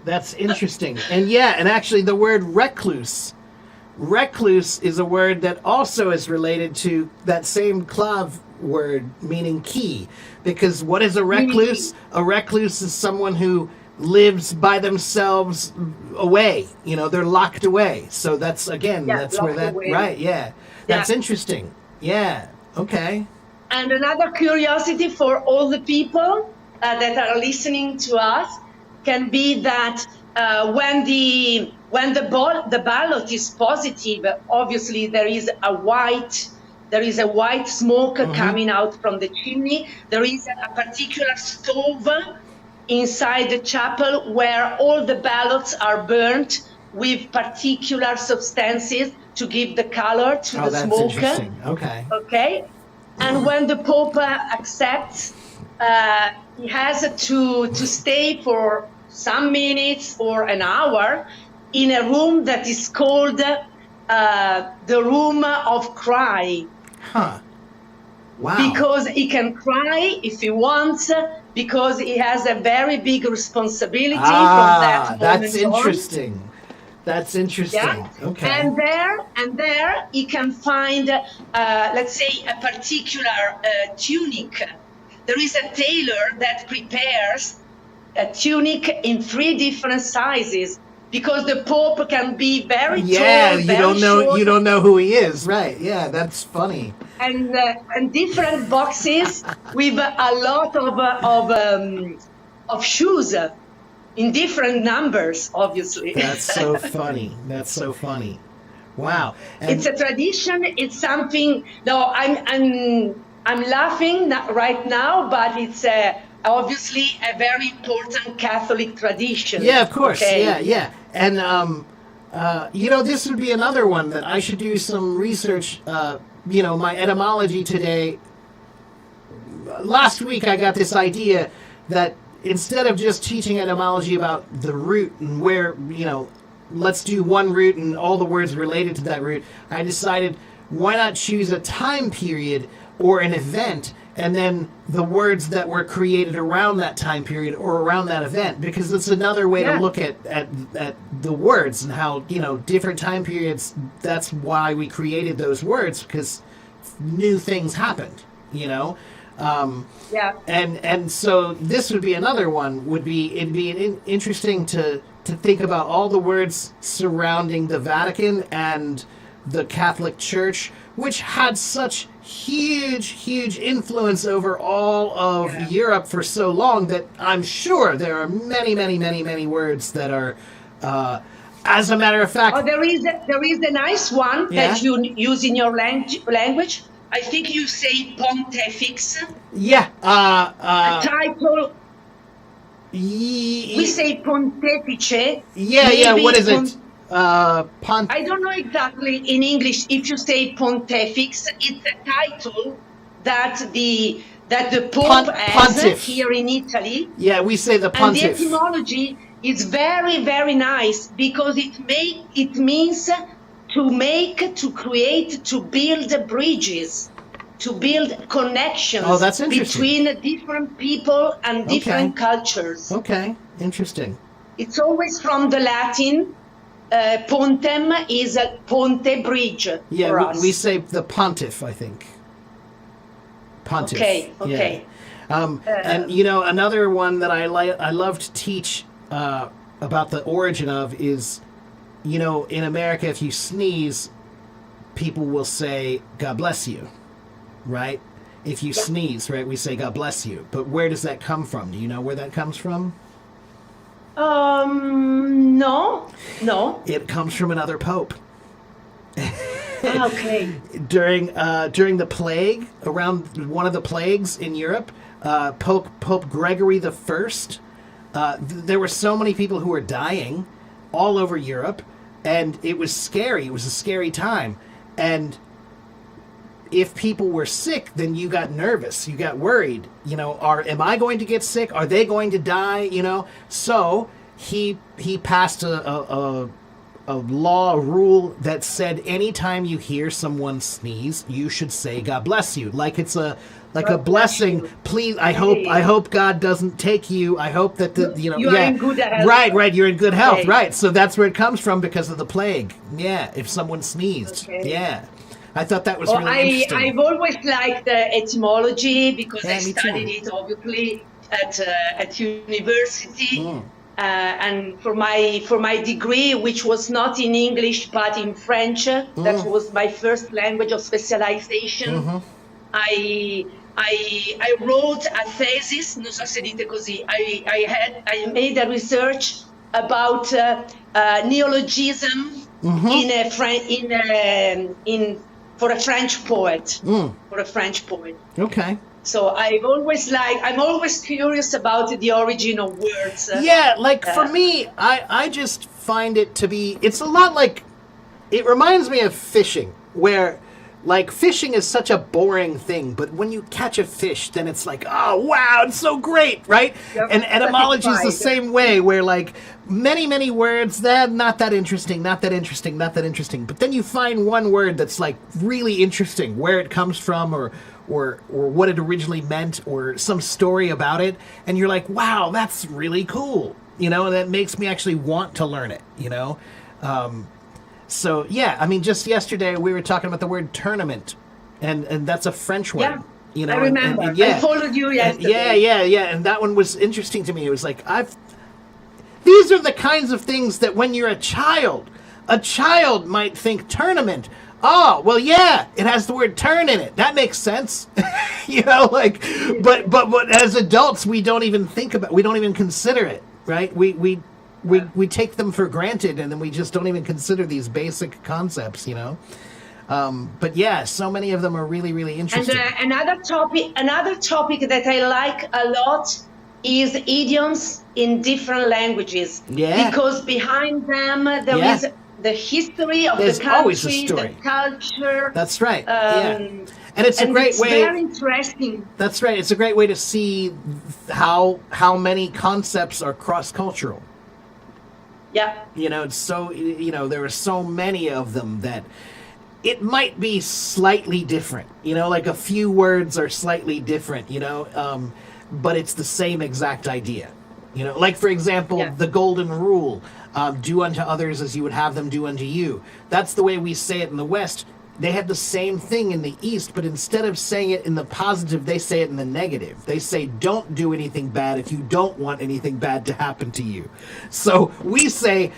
That's interesting. And actually the word recluse is a word that also is related to that same clave word, meaning key. Because what is a recluse? A recluse is someone who lives by themselves away. You know, they're locked away. So that's, again, that's where that, away. Right, yeah. That's interesting. Yeah, okay. And another curiosity for all the people that are listening to us can be that when the ballot is positive, obviously there is a white smoke coming out from the chimney. There is a particular stove inside the chapel where all the ballots are burnt with particular substances to give the color to the smoke. Interesting. Okay. Okay. And when the Pope accepts, he has to stay for some minutes or an hour in a room that is called the room of cry. Huh. Wow. Because he can cry if he wants, because he has a very big responsibility from that moment that's interesting. On. That's interesting. Yeah. Okay. And there he can find, let's say, a particular tunic. There is a tailor that prepares a tunic in 3 different sizes, because the Pope can be very tall, you don't know who he is, right? Yeah, that's funny. And different boxes with a lot of shoes in different numbers, obviously. That's so funny. That's so funny. Wow. And it's a tradition. It's something. No, I'm laughing right now, but it's obviously a very important Catholic tradition. Yeah, of course. Okay? Yeah. And this would be another one that I should do some research. My etymology today. Last week I got this idea that instead of just teaching etymology about the root and where, let's do one root and all the words related to that root, I decided why not choose a time period or an event, and then the words that were created around that time period or around that event, because it's another way to look at the words and how, different time periods, that's why we created those words, because new things happened, And so this would be another one, it'd be interesting to think about all the words surrounding the Vatican and the Catholic Church, which had such huge influence over all of Europe for so long that I'm sure there are many words that are As a matter of fact, Oh, there is a nice one Yeah. that you use in your language. I think you say pontifex. yeah, Title. ye- We say pontefice. yeah. Maybe What is it? Pont. I don't know exactly in English if you say pontifex. It's a title that the Pope has Pontiff. here in Italy. Yeah, we say the And the pontiff. etymology is very, very nice because it means to make, to create, to build bridges, to build connections Oh, that's interesting. between different people and different cultures. Okay, interesting. It's always from the Latin. Pontem is a ponte bridge for Yeah, us. we say the pontiff, I think. Pontiff. Okay, okay. Yeah. And another one that I love to teach about the origin of is, in America, if you sneeze, people will say "God bless you," right? If you sneeze, right, we say "God bless you." But where does that come from? Do you know where that comes from? No. It comes from another pope. Okay. During the plague, around one of the plagues in Europe, Pope Gregory the First, there were so many people who were dying all over Europe, and it was scary. It was a scary time, and if people were sick, then you got nervous. You got worried. Am I going to get sick? Are they going to die? So he passed a law, a rule that said anytime you hear someone sneeze, you should say "God bless you," like it's a blessing. you. Please, I hope God doesn't take you. I hope that You are in good health. Right. You're in good health, Okay. right? So that's where it comes from because of the plague. Yeah, if someone sneezed, Okay. yeah. I thought that was Well, really interesting. I've always liked etymology because Yeah, I me too. studied it obviously at university. Mm. And for my degree, which was not in English but in French, that was my first language of specialization. Mm-hmm. I wrote a thesis, non so se dite così. I made a research about neologism for a French poet. For a French poet. Okay. So I'm always curious about the origin of words. Yeah, like for me, I just find it to be, it's a lot like, it reminds me of fishing, where like fishing is such a boring thing, but when you catch a fish, then it's like, oh wow, it's so great, right? Yep. And etymology is the Right. same way, where like many words, that not that interesting, not that interesting, not that interesting. But then you find one word that's like really interesting, where it comes from, or what it originally meant, or some story about it, and you're like, wow, that's really cool, and that makes me actually want to learn it, So yeah, I mean, just yesterday we were talking about the word tournament, and that's a French word. Yeah, I remember. and yeah. I followed you yesterday. Yeah, and that one was interesting to me. It was like these are the kinds of things that when you're a child might think tournament. Oh, well, yeah, it has the word turn in it. That makes sense. But as adults, we don't even we don't even consider it, right? We take them for granted, and then we just don't even consider these basic concepts, But yeah, so many of them are really, really And interesting. another topic that I like a lot is idioms in different languages. Yeah. Because behind them there Yeah. is the history of There's the always a country, story. the culture. That's right. Yeah. And it's a and great it's way. very interesting. That's right. It's a great way to see how many concepts are cross-cultural. Yeah. It's so, there are so many of them that it might be slightly different, like a few words are slightly different, but it's the same exact idea. Like, for example, Yeah. the golden rule, do unto others as you would have them do unto you. That's the way we say it in the West. They have the same thing in the East, but instead of saying it in the positive, they say it in the negative. They say, don't do anything bad if you don't want anything bad to happen to you. So we say,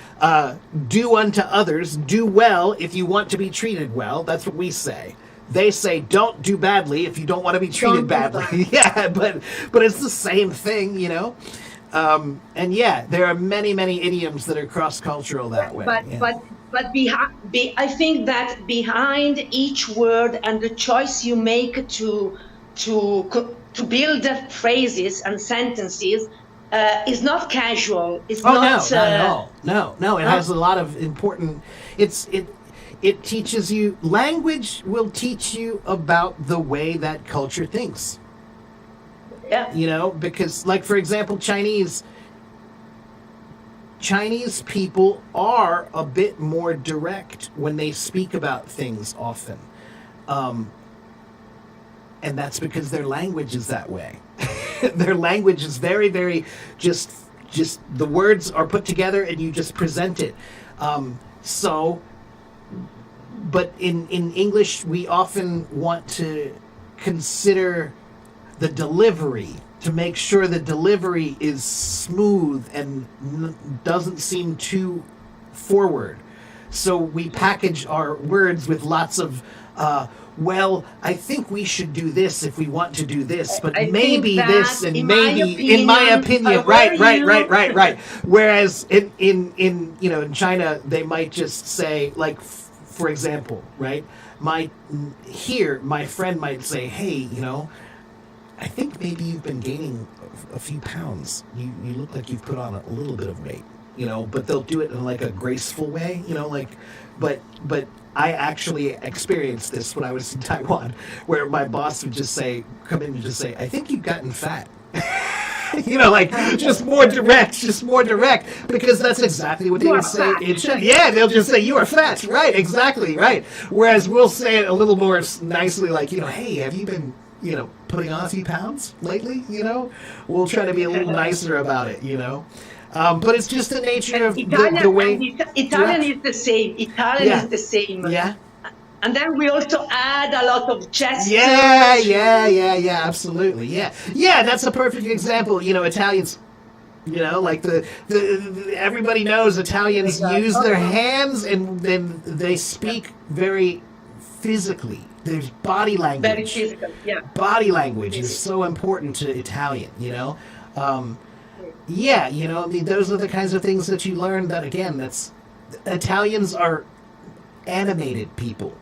do unto others, do well if you want to be treated well. That's what we say. They say, don't do badly if you don't want to be treated Don't do badly. Yeah, but it's the same thing, And yeah, there are many, many idioms that are cross-cultural that way. But yeah. I think that behind each word and the choice you make to build phrases and sentences is not casual. It's Oh, not. no, not at all. No, it has a lot of important. It teaches you. Language will teach you about the way that culture thinks. Yeah. You know, because, like, for example, Chinese people are a bit more direct when they speak about things often. And that's because their language is that way. Their language is very, very just the words are put together and you just present it. But in English, we often want to consider the delivery to make sure the delivery is smooth and doesn't seem too forward. So we package our words with lots of, well, I think we should do this if we want to do this, but I maybe think this that, and in maybe, my in opinion, my opinion, however right. Whereas in you know, in China, they might just say, like, for example, right? My friend might say, hey, you know, I think maybe you've been gaining a few pounds. You look like you've put on a little bit of weight, you know, but they'll do it in like a graceful way, you know, like, but I actually experienced this when I was in Taiwan, where my boss would just come in and just say, I think you've gotten fat. You know, like, just more direct, because that's exactly what they would say in China. Yeah, they'll just say, you are fat, right, exactly, right. Whereas we'll say it a little more nicely, like, you know, hey, have you been, you know, putting on a few pounds lately, you know? We'll try to be a little nicer about it, you know? But it's just the nature of the way... Italian is the same. Is the same. Yeah. And then we also add a lot of gestures. Yeah, absolutely, yeah. Yeah, that's a perfect example. You know, Italians, you know, like everybody knows Italians use their hands and then they speak very physically. There's body language. Very physical, yeah. Body language is so important to Italian, you know? Yeah, you know, I mean, those are the kinds of things that you learn that, again, Italians are animated people.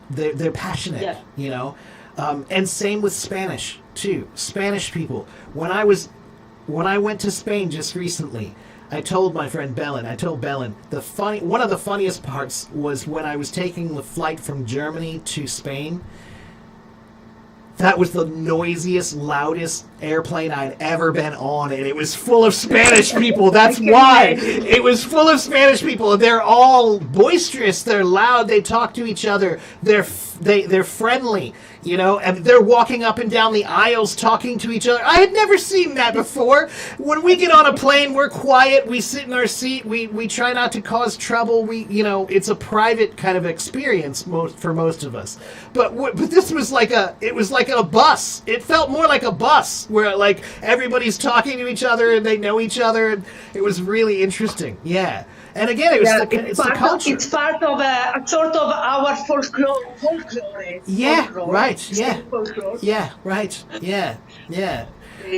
They're passionate, yeah. You know? And same with Spanish, too. Spanish people. When I went to Spain just recently, I told my friend Belen, one of the funniest parts was when I was taking the flight from Germany to Spain. That was the noisiest, loudest airplane I'd ever been on, and it was full of Spanish people. That's why. It was full of Spanish people. They're all boisterous. They're loud. They talk to each other. They're friendly, you know, and they're walking up and down the aisles talking to each other. I had never seen that before. When we get on a plane, we're quiet. We sit in our seat. We try not to cause trouble. It's a private kind of experience for most of us. But this was like a bus. It felt more like a bus where, like, everybody's talking to each other and they know each other. And it was really interesting. Yeah. And again, it's the culture. It's part of a sort of our folklore. Yeah, folklore. Right. Yeah. Folklore. Yeah, right. Yeah.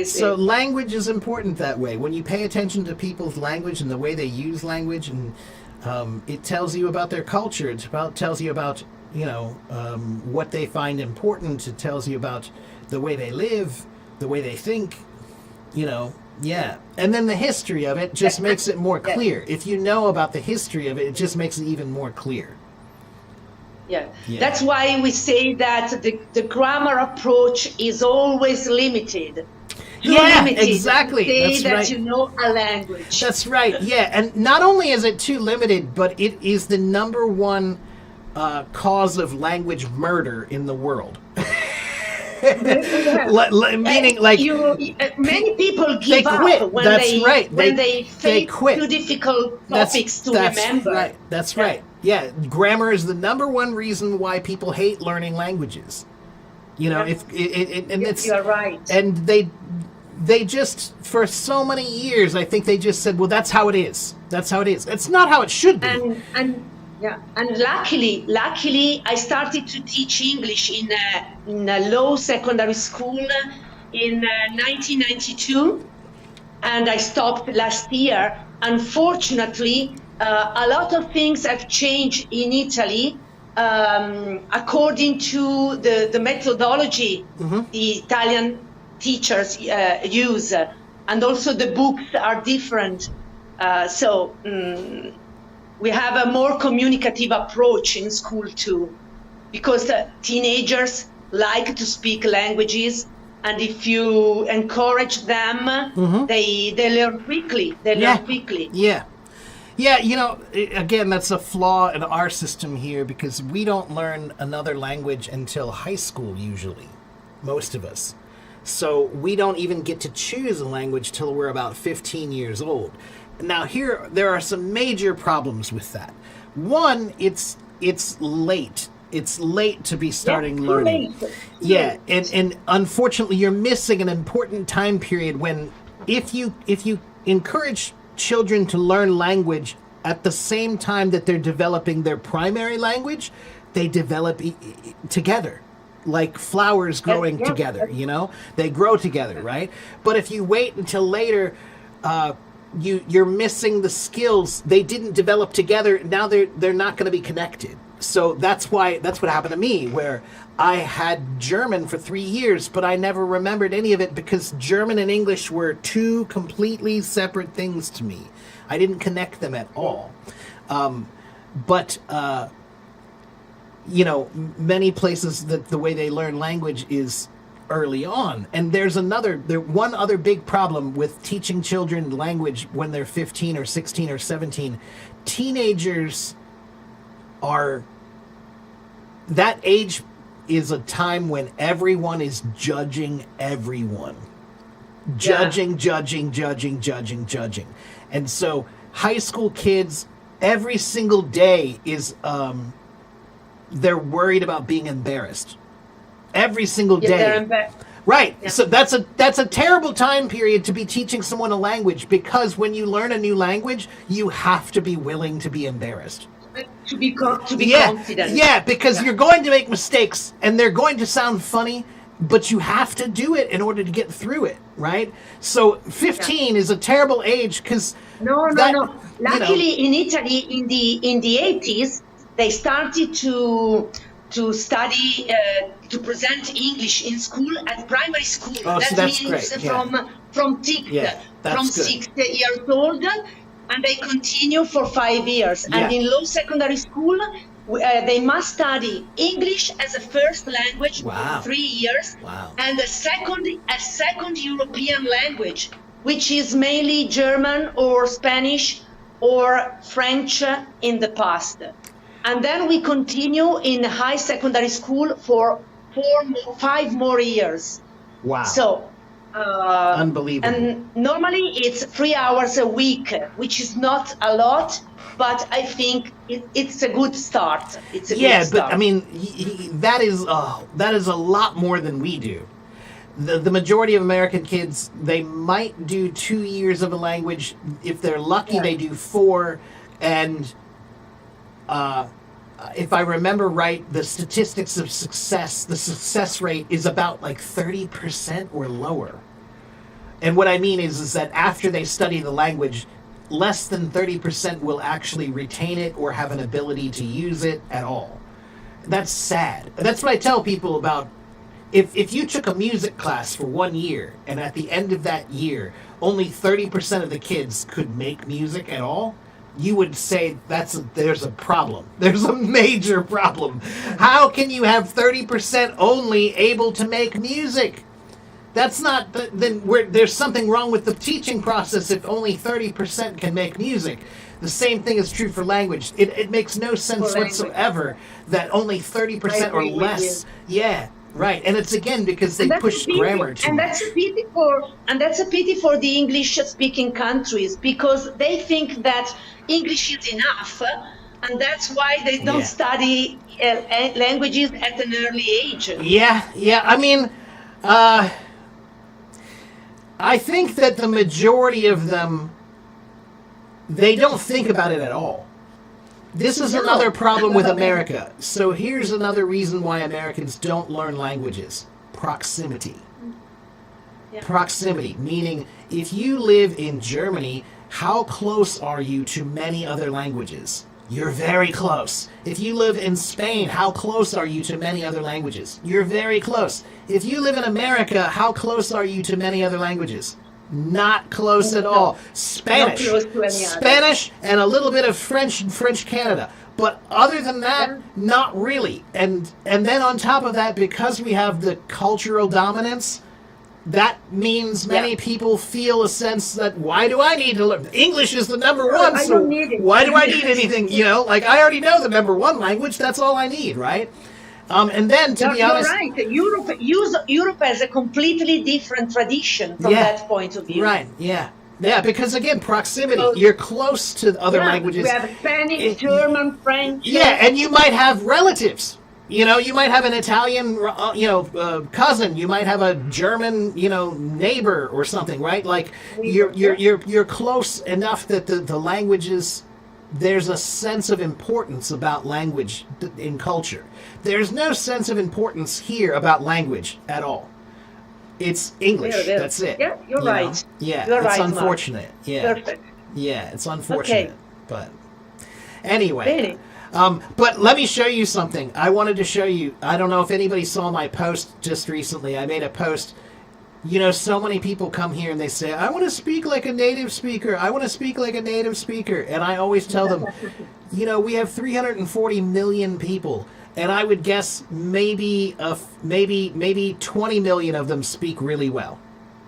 So language is important that way. When you pay attention to people's language and the way they use language, and it tells you about their culture. Tells you about, you know, what they find important. It tells you about the way they live, the way they think, you know. Yeah, and then the history of it just makes it more clear. If you know about the history of it, it just makes it even more clear. Yeah. That's why we say that the grammar approach is always limited. Exactly. Say that you know a language. That's right, yeah. And not only is it too limited, but it is the number one cause of language murder in the world. Meaning, like, many people give up when they face too difficult topics to remember. That's right. Yeah, grammar is the number one reason why people hate learning languages. You know, you're right. And they just, for so many years, I think they just said, well, that's how it is. That's how it is. It's not how it should be. And luckily, I started to teach English in a low secondary school in 1992. and I stopped last year. Unfortunately, a lot of things have changed in Italy according to the methodology the Italian teachers use, and also the books are different. So we have a more communicative approach in school too, because teenagers like to speak languages, and if you encourage them, they learn quickly. Yeah. Yeah, you know, again, that's a flaw in our system here because we don't learn another language until high school, usually, most of us. So we don't even get to choose a language till we're about 15 years old. Now, here, there are some major problems with that. One, it's late. It's late to be starting learning. Yeah, and unfortunately, you're missing an important time period when if you encourage children to learn language at the same time that they're developing their primary language, they develop together, like flowers growing together, you know? They grow together, right? But if you wait until later, you're missing the skills. They didn't develop together. Now they're not going to be connected. So that's what happened to me, where I had German for 3 years, but I never remembered any of it because German and English were two completely separate things to me. I didn't connect them at all. You know, many places that the way they learn language is early on. And there's one other big problem with teaching children language when they're 15 or 16 or 17. Teenagers that age is a time when everyone is judging everyone. Judging. And so high school kids, every single day is, they're worried about being embarrassed. Every single day. Right. Yeah. So that's a terrible time period to be teaching someone a language, because when you learn a new language, you have to be willing to be embarrassed. To be confident. Yeah, because you're going to make mistakes and they're going to sound funny, but you have to do it in order to get through it, right? So 15 is a terrible age because no. Luckily, in Italy, in the 80s, they started to study to present English in school at primary school. Oh, that so that's means great. Yeah. from 6 years old. And they continue for 5 years. Yeah. And in low secondary school, they must study English as a first language for 3 years, and a second European language, which is mainly German or Spanish or French in the past. And then we continue in high secondary school for 5 more years. Wow. So. Unbelievable. And normally it's 3 hours a week, which is not a lot, but I think it's a good start. It's a good start. But I mean, that is a lot more than we do. The majority of American kids, they might do 2 years of a language. If they're lucky, they do 4. And if I remember right, the statistics of success, the success rate is about like 30% or lower. And what I mean is that after they study the language, less than 30% will actually retain it or have an ability to use it at all. That's sad. That's what I tell people about. If you took a music class for 1 year and at the end of that year, only 30% of the kids could make music at all, you would say there's a problem. There's a major problem. How can you have 30% only able to make music? That's not, then there's something wrong with the teaching process if only 30% can make music. The same thing is true for language. It makes no sense whatsoever that only 30% or less. Yeah, right. And it's again because they push grammar too much. And that's a pity for the English-speaking countries, because they think that English is enough, and that's why they don't study languages at an early age. Yeah. I mean, I think that the majority of them, they don't think about it at all. This is another problem with America. So here's another reason why Americans don't learn languages. Proximity. Yeah. Proximity, meaning if you live in Germany, how close are you to many other languages? You're very close. If you live in Spain, how close are you to many other languages? You're very close. If you live in America, how close are you to many other languages? Not close at all. Spanish. Not close to any other. Spanish and a little bit of French in French Canada. But other than that, not really. And then on top of that, because we have the cultural dominance, that means many people feel a sense that, why do I need to learn? English is the number one, I so don't need it. why do I need anything? You know, like I already know the number one language, that's all I need, right? And then, to be honest... You're right. Europe has a completely different tradition from that point of view. Right, yeah. Yeah, because again, proximity, you're close to other languages. We have Spanish, German, French. Yeah, and you might have relatives. You know, you might have an Italian, cousin. You might have a German, neighbor or something, right? Like you're close enough that the languages. There's a sense of importance about language in culture. There's no sense of importance here about language at all. It's English. That's it. Yeah, you're right. Yeah, you're it's right, unfortunate. Mark. Yeah, Perfect. Yeah, it's unfortunate. Okay. But anyway. Bene. But let me show you something. I wanted to show you. I don't know if anybody saw my post just recently. I made a post. So many people come here and they say, I want to speak like a native speaker. I want to speak like a native speaker. And I always tell them, we have 340 million people. And I would guess maybe 20 million of them speak really well.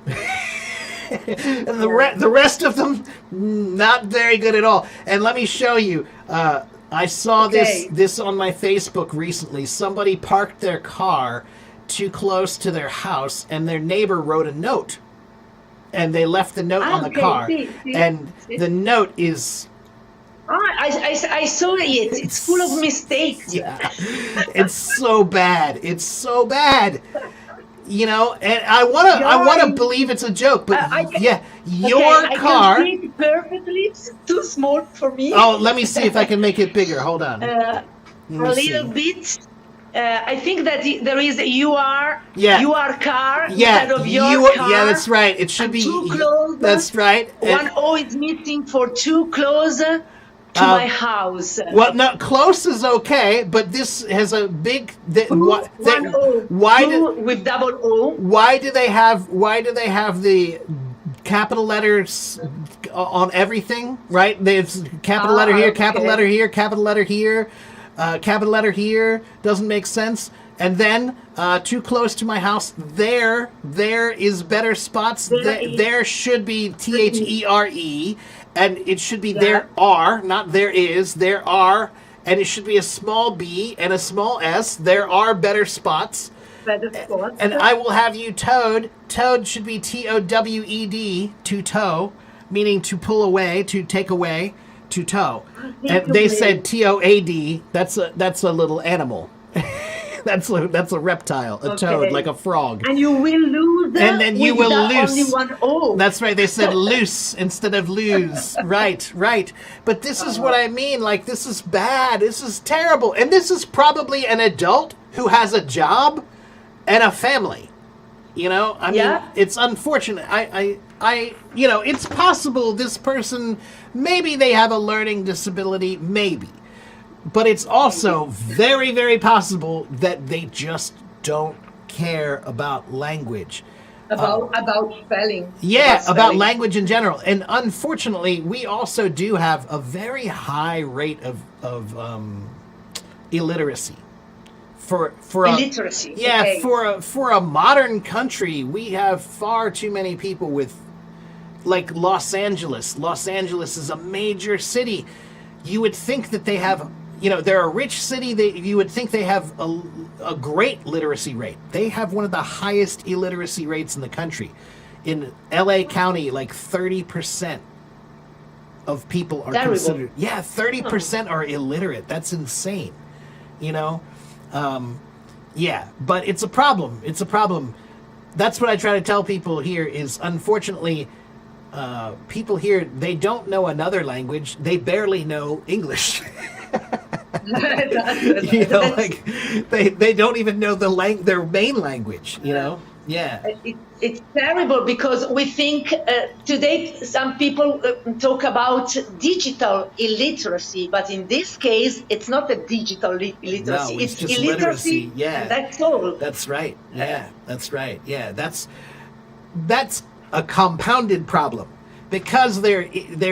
And the rest of them, not very good at all. And let me show you. I saw this on my Facebook recently. Somebody parked their car too close to their house, and their neighbor wrote a note. And they left the note on the car. And the note is... I saw it. It's full of mistakes. Yeah. It's so bad. It's so bad. And I want to believe it's a joke, but your car. I can see it perfectly. It's too small for me. Oh, let me see if I can make it bigger. Hold on. A little bit. I think that there is your car instead of your car. Yeah, that's right. It should be too close. That's right. One O is missing for too close to my house. Well, no, close is okay, but this has a big. One O. With double O. Why do they have the capital letters on everything? Right? There's capital letter here, capital letter here, capital letter here. Capital letter here doesn't make sense, and then too close to my house. There is better spots. There should be THERE, and it should be there are, not there is. There are, and it should be a small b and a small s. There are better spots. And I will have you towed. Towed should be TOWED, to tow, meaning to pull away, to take away. To tow, and they said TOAD. That's a little animal. that's a reptile, a toad, like a frog. And you will lose. And then you will lose. Only one O. That's right. They said loose instead of lose. Right. But this is what I mean. Like, this is bad. This is terrible. And this is probably an adult who has a job and a family. I mean, it's unfortunate. It's possible this person, maybe they have a learning disability, maybe. But it's also very, very possible that they just don't care about language. About spelling. Yeah, about language in general. And unfortunately, we also do have a very high rate of illiteracy. For illiteracy. For a modern country, we have far too many people with, like, Los Angeles. Los Angeles is a major city. You would think that they have, they're a rich city. You would think they have a great literacy rate. They have one of the highest illiteracy rates in the country. In LA County, like 30% of people are considered. Yeah, 30% are illiterate. That's insane. But it's a problem. It's a problem. That's what I try to tell people here is, unfortunately, people here, they don't know another language. They barely know English. They don't even know their main language, Yeah. It's terrible because we think today some people talk about digital illiteracy, but in this case, it's not a digital illiteracy. No, it's just illiteracy, literacy. Yeah. and that's all. That's right. Yeah, that's right. Yeah, that's a compounded problem because they're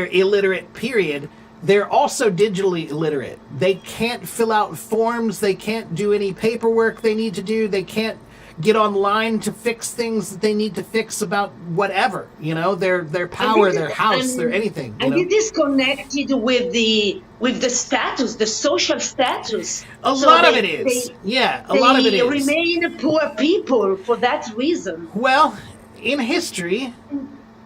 illiterate. Period. They're also digitally illiterate. They can't fill out forms. They can't do any paperwork they need to do. They can't get online to fix things that they need to fix about whatever. You know, their power, their house, their anything. You And know? it is connected with the status, the social status. A lot of it is. Yeah, a lot of it is. They remain poor people for that reason. Well, in history,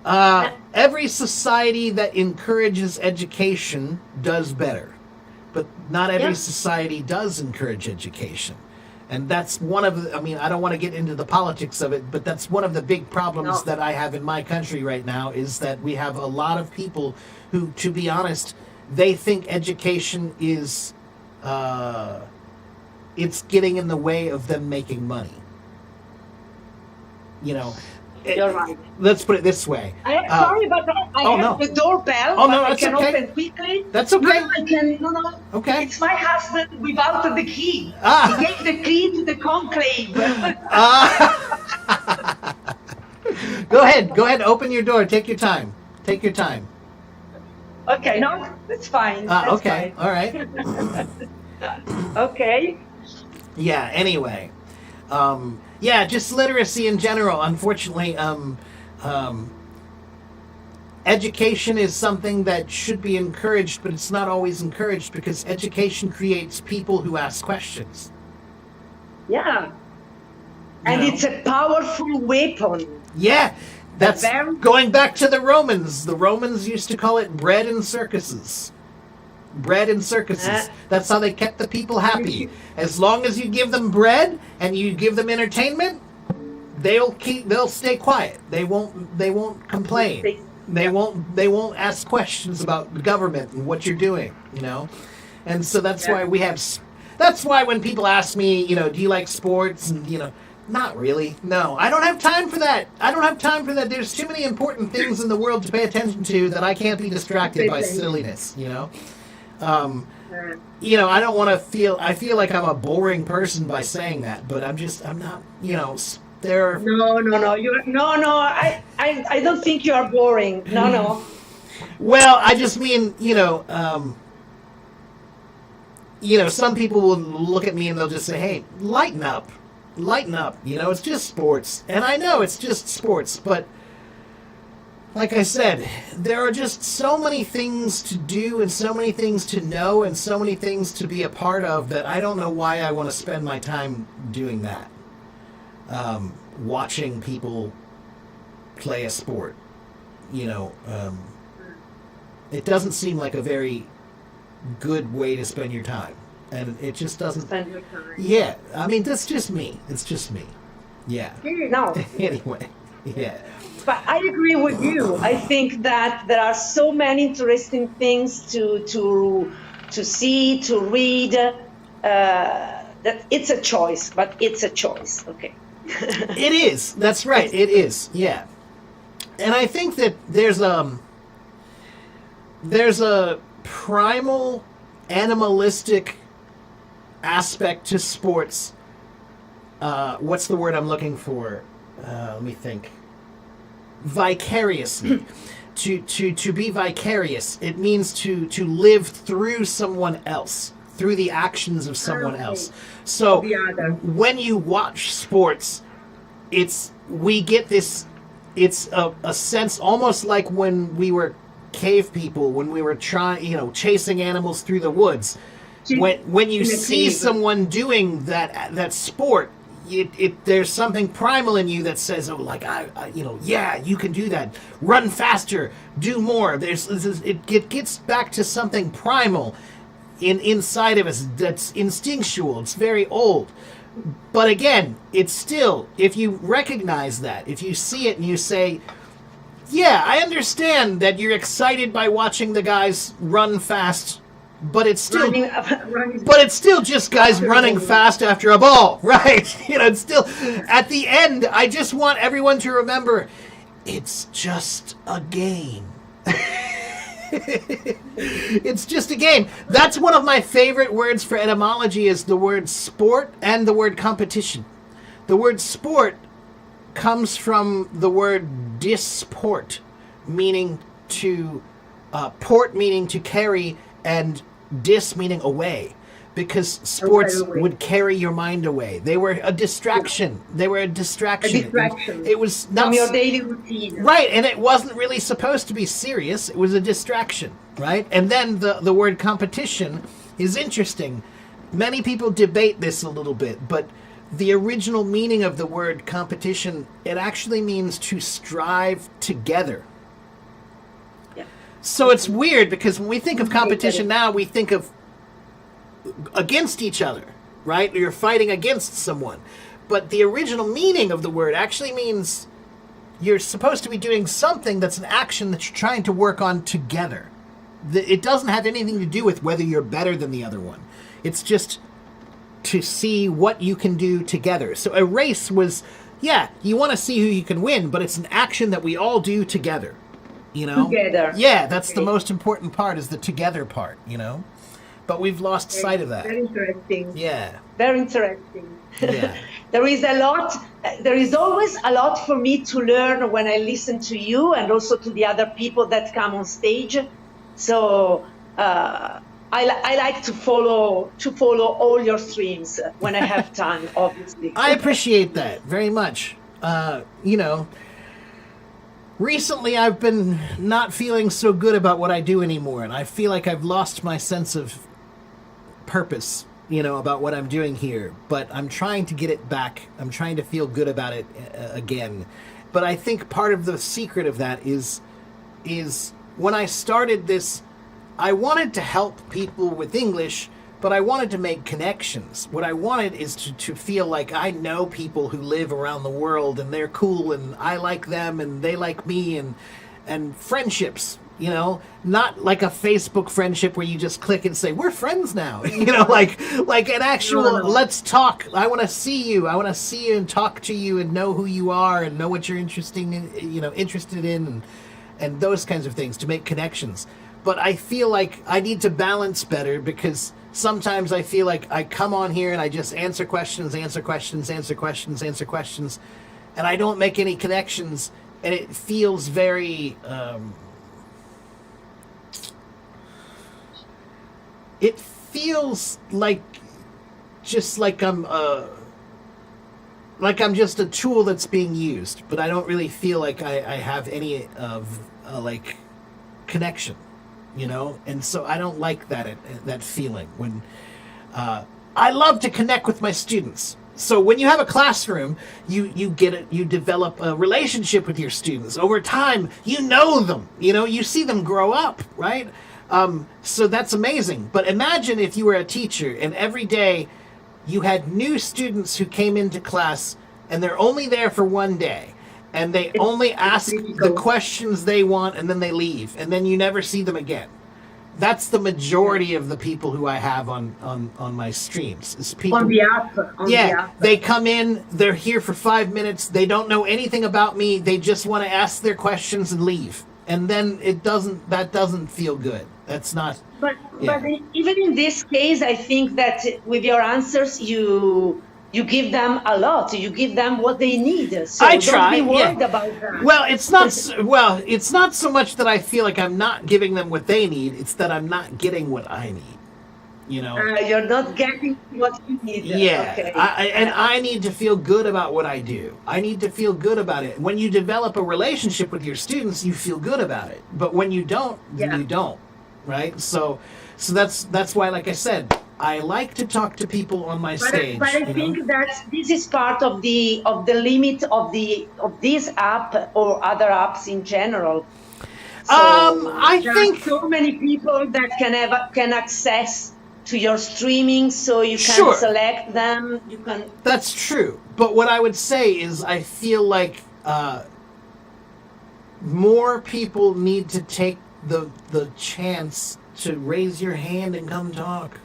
every society that encourages education does better. But not every Yeah. society does encourage education. And that's one of the, I mean, I don't want to get into the politics of it, but that's one of the big problems No. that I have in my country right now is that we have a lot of people who, to be honest, they think education is, it's getting in the way of them making money. You know, You're right. let's put it this way. Sorry, but I oh, have no. the doorbell. Oh, but no, I that's can okay. open quickly. That's okay. No, I can. No. Okay. It's my husband without the key. Ah. He gave the key to the conclave. Go ahead, open your door. Take your time. Take your time. Okay, no, that's fine. That's Okay, all right. fine. Okay. Yeah, anyway. Yeah, just literacy in general. Unfortunately, education is something that should be encouraged, but it's not always encouraged because education creates people who ask questions. Yeah. And You know? it's a powerful weapon. Yeah, that's very- going back to the Romans. The Romans used to call it bread and circuses. Bread and circuses. That's how they kept the people happy. As long as you give them bread and you give them entertainment, they'll stay quiet. They won't complain. They won't ask questions about the government and what you're doing, you know? And so that's why that's why when people ask me, you know, do you like sports? And, you know, not really. No, I don't have time for that. There's too many important things in the world to pay attention to that I can't be distracted by silliness, you know? You know, I don't want to I feel like I'm a boring person by saying that, but I'm not, you know, there are... No. I don't think you are boring. No. Well, I just mean, some people will look at me and they'll just say, hey, lighten up, you know, it's just sports. And I know it's just sports, but like I said, there are just so many things to do and so many things to know and so many things to be a part of that I don't know why I want to spend my time doing that. Watching people play a sport, you know, it doesn't seem like a very good way to spend your time. And it just doesn't. Spend your time. Yeah, I mean, that's just me. It's just me. Yeah. No. Anyway, yeah. But I agree with you. I think that there are so many interesting things to see, to read. That it's a choice, but it's a choice. Okay. It is. That's right. It is. Yeah. And I think that there's a primal animalistic aspect to sports. What's the word I'm looking for? Let me think. Vicariously. To be vicarious, it means to live through someone else, through the actions of someone else. So when you watch sports, we get this, it's a sense almost like when we were cave people, when we were chasing animals through the woods. When you see someone doing that sport, there's something primal in you that says, oh, like, yeah, you can do that. Run faster, do more. It gets back to something primal inside of us that's instinctual. It's very old. But again, it's still, if you recognize that, if you see it and you say, yeah, I understand that you're excited by watching the guys run fast but it's still running. but it's still just guys running fast after a ball, right? It's still at the end. I just want everyone to remember, it's just a game. It's just a game. That's one of my favorite words for etymology is the word sport and the word competition. The word sport comes from the word disport, meaning to port meaning to carry, and dis meaning away, because sports would carry your mind away. They were a distraction. They were a distraction. It was not from your daily routine. Right, and it wasn't really supposed to be serious. It was a distraction, right? And then the word competition is interesting. Many people debate this a little bit, but the original meaning of the word competition, it actually means to strive together. Yeah. So it's weird because when we think of competition now, we think of against each other, right? You're fighting against someone. But the original meaning of the word actually means you're supposed to be doing something that's an action that you're trying to work on together. It doesn't have anything to do with whether you're better than the other one. It's just to see what you can do together. So a race was, yeah, you want to see who you can win, but it's an action that we all do together, Together. Yeah, that's the most important part, is the together part, But we've lost sight of that. Very interesting. Yeah. Very interesting. Yeah. There is always a lot for me to learn when I listen to you and also to the other people that come on stage. So I like to follow all your streams when I have time, obviously. I appreciate that very much. Recently I've been not feeling so good about what I do anymore, and I feel like I've lost my sense of purpose, about what I'm doing here. But I'm trying to get it back. I'm trying to feel good about it again. But I think part of the secret of that is when I started this, I wanted to help people with English, but I wanted to make connections. What I wanted is to feel like I know people who live around the world and they're cool and I like them and they like me, and friendships, not like a Facebook friendship where you just click and say, we're friends now, like an actual, let's talk. I want to see you. I want to see you and talk to you and know who you are and know what you're interested in and those kinds of things, to make connections. But I feel like I need to balance better, because sometimes I feel like I come on here and I just answer questions, and I don't make any connections, and it feels very... it feels like I'm just a tool that's being used, but I don't really feel like I have any of connection. And so I don't like that feeling when I love to connect with my students. So when you have a classroom, you develop a relationship with your students. Over time, you know them, you see them grow up, right? So that's amazing. But imagine if you were a teacher and every day you had new students who came into class and they're only there for one day. And they only ask the questions they want, and then they leave, and then you never see them again. That's the majority of the people who I have on my streams. Is people on the app. The app. They come in, they're here for 5 minutes, they don't know anything about me, they just want to ask their questions and leave. And then that doesn't feel good. That's not. But even in this case, I think that with your answers, you give them a lot. You give them what they need. So I try. Don't be worried about that. Well, it's not so much that I feel like I'm not giving them what they need. It's that I'm not getting what I need. You're not getting what you need. Yeah. Okay. I need to feel good about what I do. I need to feel good about it. When you develop a relationship with your students, you feel good about it. But when you don't, you don't. Right? So that's why, like I said, I like to talk to people on my stage. But I think that this is part of the limit of this app or other apps in general. So I think so many people that can access to your streaming, so you can select them. You can. That's true. But what I would say is, I feel like more people need to take the chance to raise your hand and come talk.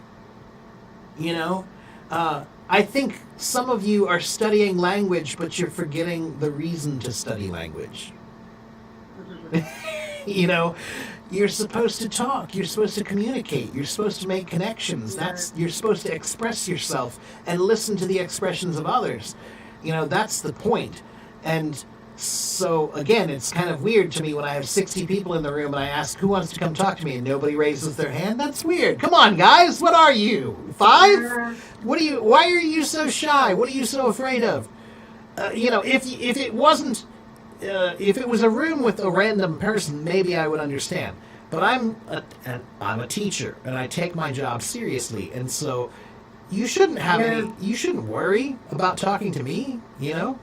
You know, I think some of you are studying language, but you're forgetting the reason to study language. You know, you're supposed to talk, you're supposed to communicate, you're supposed to make connections. You're supposed to express yourself and listen to the expressions of others. You know, that's the point. And so again, it's kind of weird to me when I have 60 people in the room and I ask who wants to come talk to me and nobody raises their hand. That's weird. Come on, guys, what are you? 5? Why are you so shy? What are you so afraid of? You know, if it wasn't if it was a room with a random person, maybe I would understand. But I'm a teacher, and I take my job seriously, and so you shouldn't have you shouldn't worry about talking to me, you know.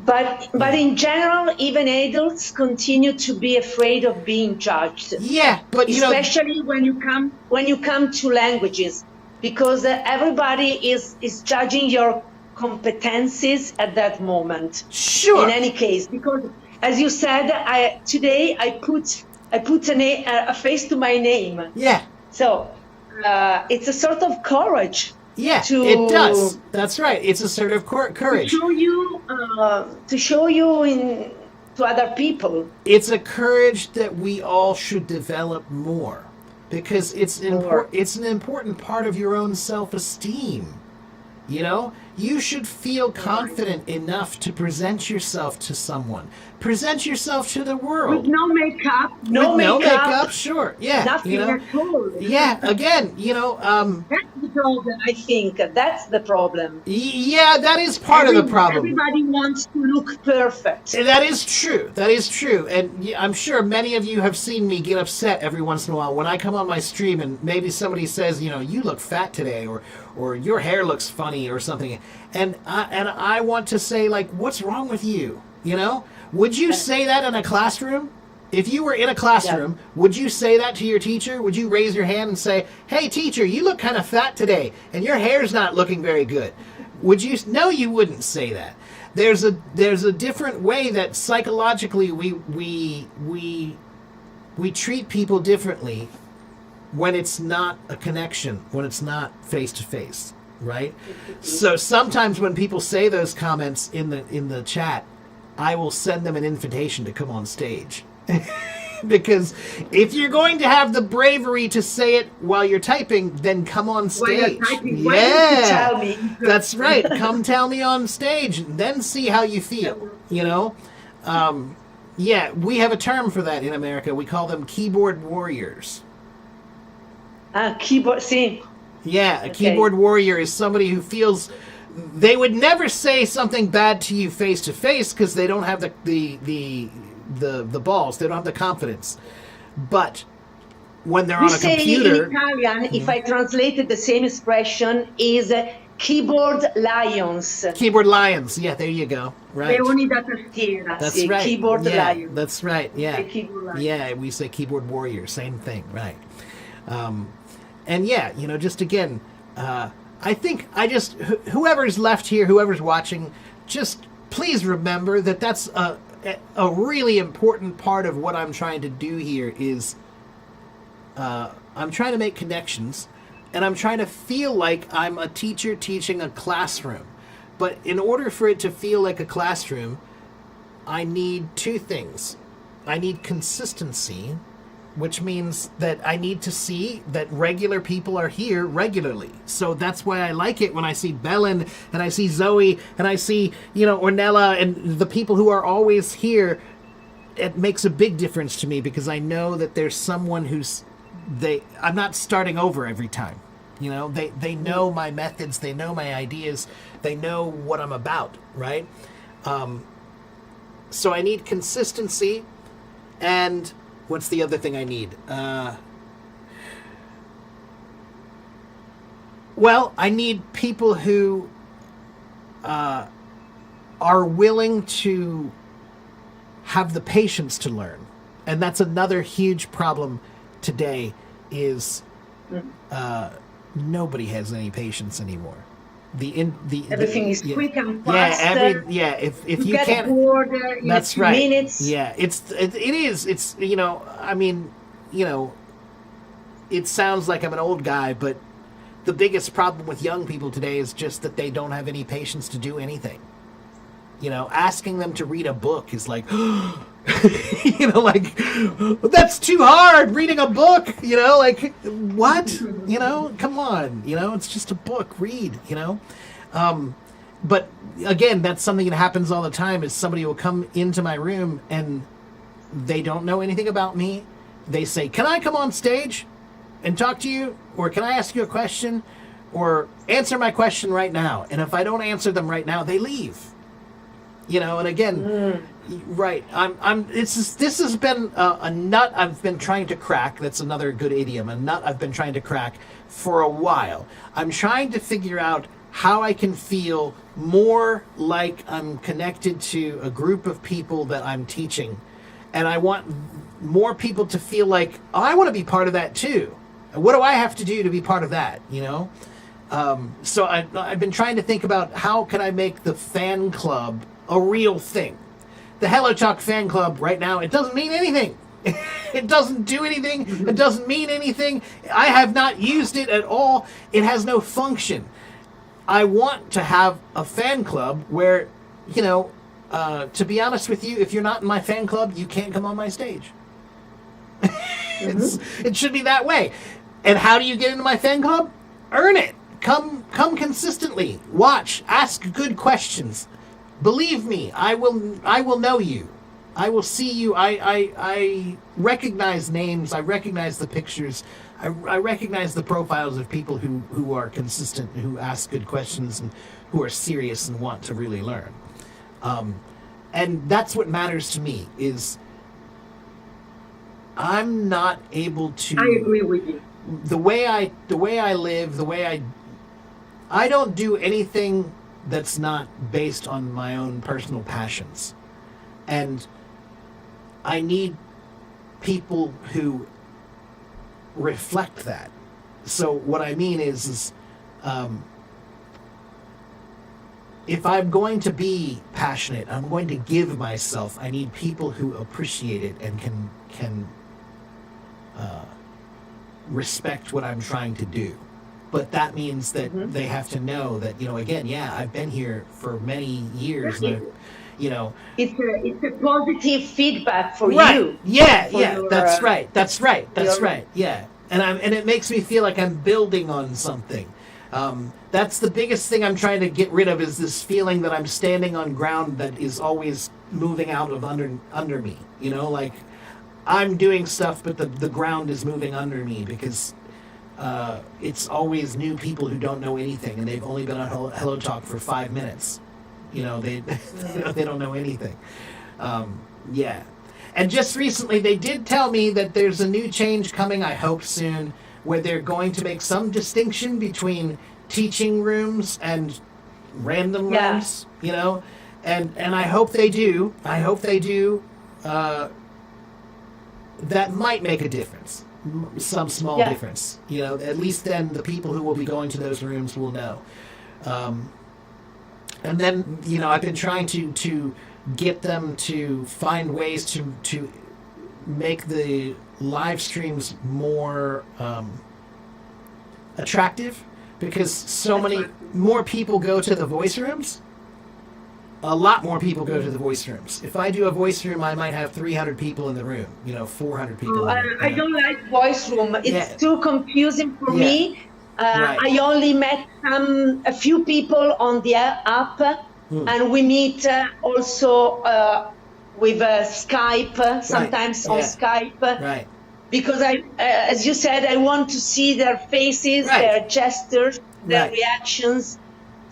But in general, even adults continue to be afraid of being judged. Yeah, but you especially when you come to languages, because everybody is judging your competencies at that moment. Sure. In any case, because as you said, today I put a face to my name. Yeah. So it's a sort of courage. Yeah, it does. That's right. It's a sort of courage. To show you to other people. It's a courage that we all should develop more, because it's an important part of your own self-esteem. You know, you should feel confident enough to present yourself to someone. Present yourself to the world. With no makeup. No makeup, sure. Yeah. Nothing at all. Yeah, again, you know. That's the problem, I think. That's the problem. Yeah, that is part of the problem. Everybody wants to look perfect. That is true. That is true. And I'm sure many of you have seen me get upset every once in a while when I come on my stream and maybe somebody says, you know, you look fat today, or your hair looks funny or something. And I want to say, like, what's wrong with you? You know? Would you say that in a classroom? If you were in a classroom, would you say that to your teacher? Would you raise your hand and say, hey, teacher, you look kind of fat today, and your hair's not looking very good? Would you? No, you wouldn't say that. There's a different way that psychologically we treat people differently when it's not a connection, when it's not face to face, right? So sometimes when people say those comments in the chat, I will send them an invitation to come on stage. Because if you're going to have the bravery to say it while you're typing, then come on stage. Tell me. That's right. Come tell me on stage, and then see how you feel. You know, yeah, we have a term for that in America. We call them keyboard warriors. Keyboard, see. Yeah, a keyboard warrior is somebody who feels they would never say something bad to you face to face because they don't have the balls. They don't have the confidence. But when they're on a computer, in Italian, if I translated the same expression, is keyboard lions. Keyboard lions. Yeah, there you go. Right. Leoni da tastiera. That's right. Keyboard lions. That's right. Yeah. Keyboard lions. Yeah, we say keyboard warrior. Same thing. Right. And yeah, you know, just again, I think whoever's left here, whoever's watching, just please remember that that's a really important part of what I'm trying to do here is I'm trying to make connections, and I'm trying to feel like I'm a teacher teaching a classroom. But in order for it to feel like a classroom, I need two things. I need consistency, which means that I need to see that regular people are here regularly. So that's why I like it when I see Belen and I see Zoe and I see, you know, Ornella and the people who are always here. It makes a big difference to me because I know that there's someone I'm not starting over every time. You know, they know my methods, they know my ideas, they know what I'm about, right? So I need consistency, and what's the other thing I need? Well, I need people who are willing to have the patience to learn. And that's another huge problem today is nobody has any patience anymore. Everything is quick and fast. If you get can't, bored in that's a few right. minutes. Yeah, it is. It's, you know, I mean, you know, it sounds like I'm an old guy, but the biggest problem with young people today is just that they don't have any patience to do anything. You know, asking them to read a book is like, you know, like, that's too hard, reading a book, you know, like, what? You know, come on, you know, it's just a book, read, you know. But again, that's something that happens all the time, is somebody will come into my room and they don't know anything about me. They say, can I come on stage and talk to you? Or can I ask you a question? Or answer my question right now. And if I don't answer them right now, they leave. You know, and again, right, this has been a nut I've been trying to crack. That's another good idiom, a nut I've been trying to crack for a while. I'm trying to figure out how I can feel more like I'm connected to a group of people that I'm teaching. And I want more people to feel like, oh, I want to be part of that too. What do I have to do to be part of that, you know? So I've been trying to think about how can I make the fan club a real thing. The Hello Talk fan club right now, it doesn't mean anything. It doesn't do anything. It doesn't mean anything. I have not used it at all. It has no function. I want to have a fan club where, you know, to be honest with you, if you're not in my fan club, you can't come on my stage. It should be that way. And how do you get into my fan club? Earn it. Come consistently. Watch. Ask good questions. Believe me, I will know you. I will see you. I recognize names. I recognize the pictures. I recognize the profiles of people who are consistent, who ask good questions, and who are serious and want to really learn. And that's what matters to me, is I'm not able to... I agree with you. The way I live, I don't do anything that's not based on my own personal passions. And I need people who reflect that. So what I mean is if I'm going to be passionate, I'm going to give myself, I need people who appreciate it and can respect what I'm trying to do. But that means that they have to know that, you know, again, yeah, I've been here for many years. And you know, it's a positive feedback for right. you. Yeah, for yeah, your, that's right. That's right. Yeah, and it makes me feel like I'm building on something. That's the biggest thing I'm trying to get rid of, is this feeling that I'm standing on ground that is always moving out of under me. You know, like I'm doing stuff, but the ground is moving under me, because it's always new people who don't know anything, and they've only been on Hello Talk for 5 minutes. You know, they don't know anything. Yeah. And just recently, they did tell me that there's a new change coming, I hope soon, where they're going to make some distinction between teaching rooms and random rooms, you know? And I hope they do. I hope they do. That might make a difference. Some small difference. You know, at least then the people who will be going to those rooms will know. And then, you know, I've been trying to get them to find ways to make the live streams more attractive, because so many more people go to the voice rooms. A lot more people go to the voice rooms. If I do a voice room, I might have 300 people in the room, you know, 400 people. I don't like voice room. It's too confusing for me. Right. I only met a few people on the app, and we meet also with Skype, sometimes on Skype. Right. Because as you said, I want to see their faces, their gestures, their reactions.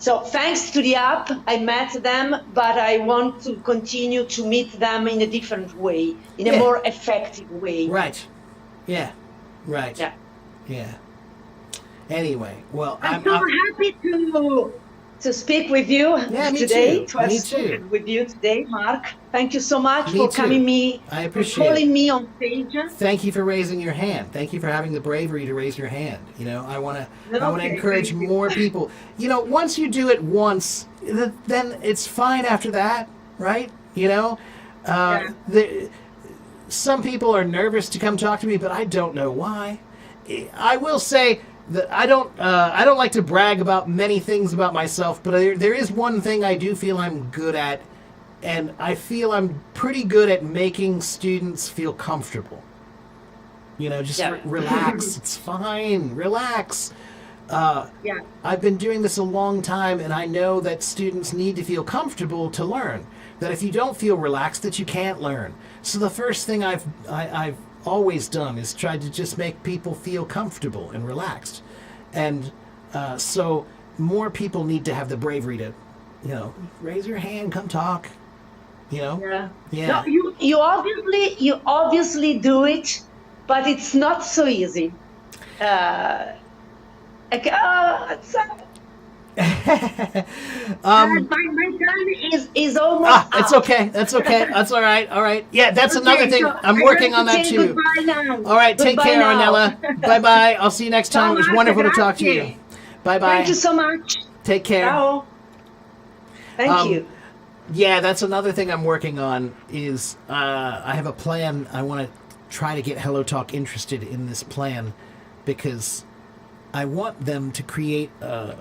So thanks to the app, I met them, but I want to continue to meet them in a different way, in a more effective way. Right. Yeah. Right. Yeah. Yeah. Anyway, well, I'm so happy to speak with you today. To have spoken with you today, Mark. Thank you so much for coming I appreciate for calling me on stage. Thank you for raising your hand. Thank you for having the bravery to raise your hand. You know, I want to encourage more people. You know, once you do it once, then it's fine after that, right? You know, some people are nervous to come talk to me, but I don't know why. I will say that I don't like to brag about many things about myself, but there is one thing I do feel I'm good at, and I feel I'm pretty good at making students feel comfortable. You know, just relax. It's fine. Relax. I've been doing this a long time, and I know that students need to feel comfortable to learn. That if you don't feel relaxed, that you can't learn. So the first thing I've always done is tried to just make people feel comfortable and relaxed. And so more people need to have the bravery to, you know, raise your hand, come talk. You know? No, you obviously do it, but it's not so easy. My time is almost it's up. okay. That's okay. That's all right. All right. Yeah, that's another thing. So I'm I working have on to that say too. goodbye now. All right. Take Goodbye care, now. Ornella. Bye-bye. I'll see you next time. It was Ciao, wonderful to talk to you. grazie. Bye-bye. Thank you so much. Take care. Ciao. Thank you. Yeah, that's another thing I'm working on is I have a plan. I want to try to get Hello Talk interested in this plan because I want them to create a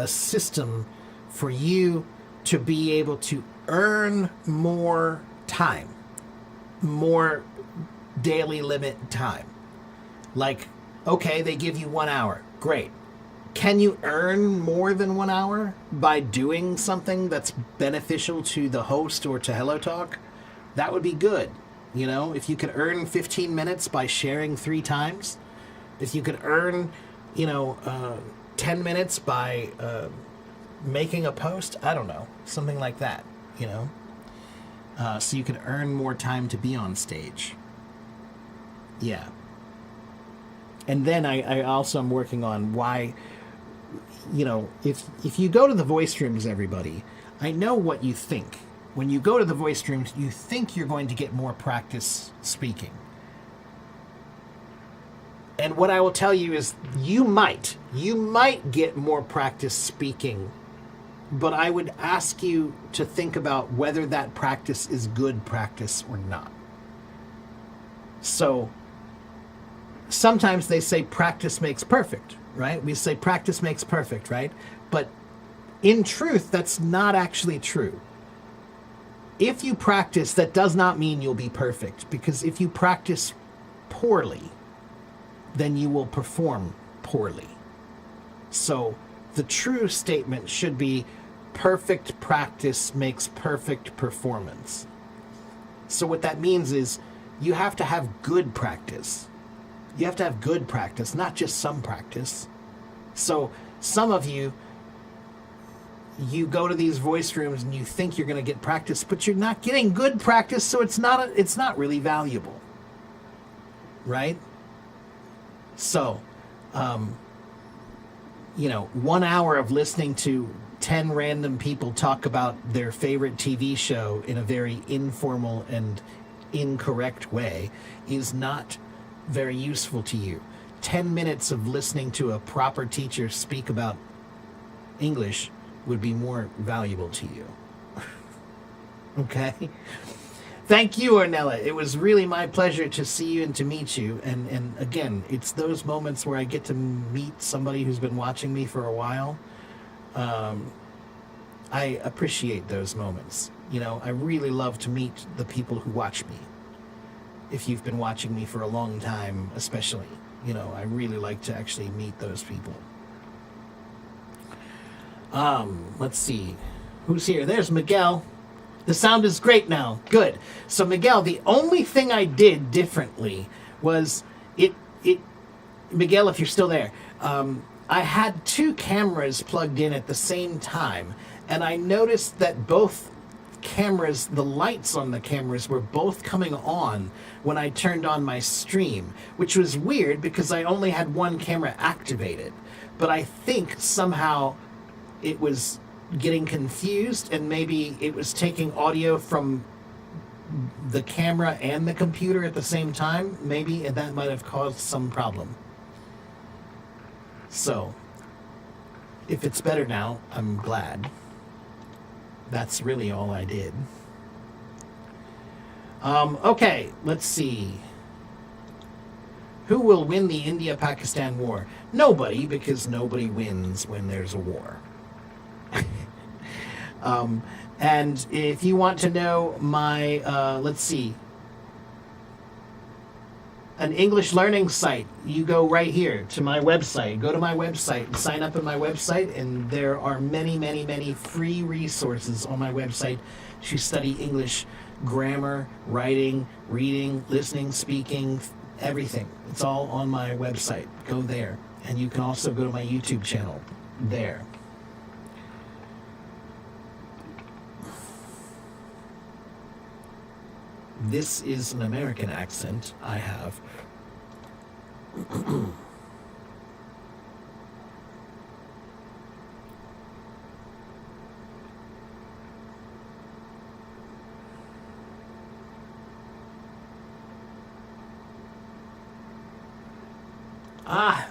system for you to be able to earn more time, more daily limit time. Like, okay, they give you 1 hour. Great. Can you earn more than 1 hour by doing something that's beneficial to the host or to Hello Talk? That would be good. You know, if you could earn 15 minutes by sharing 3 times, if you could earn, 10 minutes by making a post, I don't know, something like that, you know? So you could earn more time to be on stage. Yeah. And then I also am working on why, you know, if you go to the voice rooms, everybody, I know what you think. When you go to the voice rooms, you think you're going to get more practice speaking. And what I will tell you is you might get more practice speaking, but I would ask you to think about whether that practice is good practice or not. So sometimes they say practice makes perfect, right? We say practice makes perfect, right? But in truth, that's not actually true. If you practice, that does not mean you'll be perfect, because if you practice poorly, then you will perform poorly. So the true statement should be perfect practice makes perfect performance. So what that means is you have to have good practice. You have to have good practice, not just some practice. So some of you go to these voice rooms and you think you're going to get practice, but you're not getting good practice, so it's not really valuable. Right? So, 1 hour of listening to 10 random people talk about their favorite TV show in a very informal and incorrect way is not very useful to you. 10 minutes of listening to a proper teacher speak about English would be more valuable to you. Okay? Thank you, Ornella. It was really my pleasure to see you and to meet you. And again, it's those moments where I get to meet somebody who's been watching me for a while. I appreciate those moments. You know, I really love to meet the people who watch me. If you've been watching me for a long time, especially, I really like to actually meet those people. Let's see. Who's here? There's Miguel. The sound is great now. Good. So Miguel, the only thing I did differently was Miguel, if you're still there, I had 2 cameras plugged in at the same time, and I noticed that both cameras, the lights on the cameras were both coming on when I turned on my stream, which was weird because I only had 1 camera activated. But I think somehow it was getting confused, and maybe it was taking audio from the camera and the computer at the same time. Maybe that might have caused some problem. So, if it's better now, I'm glad. That's really all I did. Okay, let's see. Who will win the India-Pakistan war? Nobody, because nobody wins when there's a war. And if you want to know my, let's see, an English learning site, you go right here to my website. Go to my website and sign up on my website, and there are many, many, many free resources on my website to study English grammar, writing, reading, listening, speaking, everything. It's all on my website. Go there. And you can also go to my YouTube channel there. This is an American accent I have.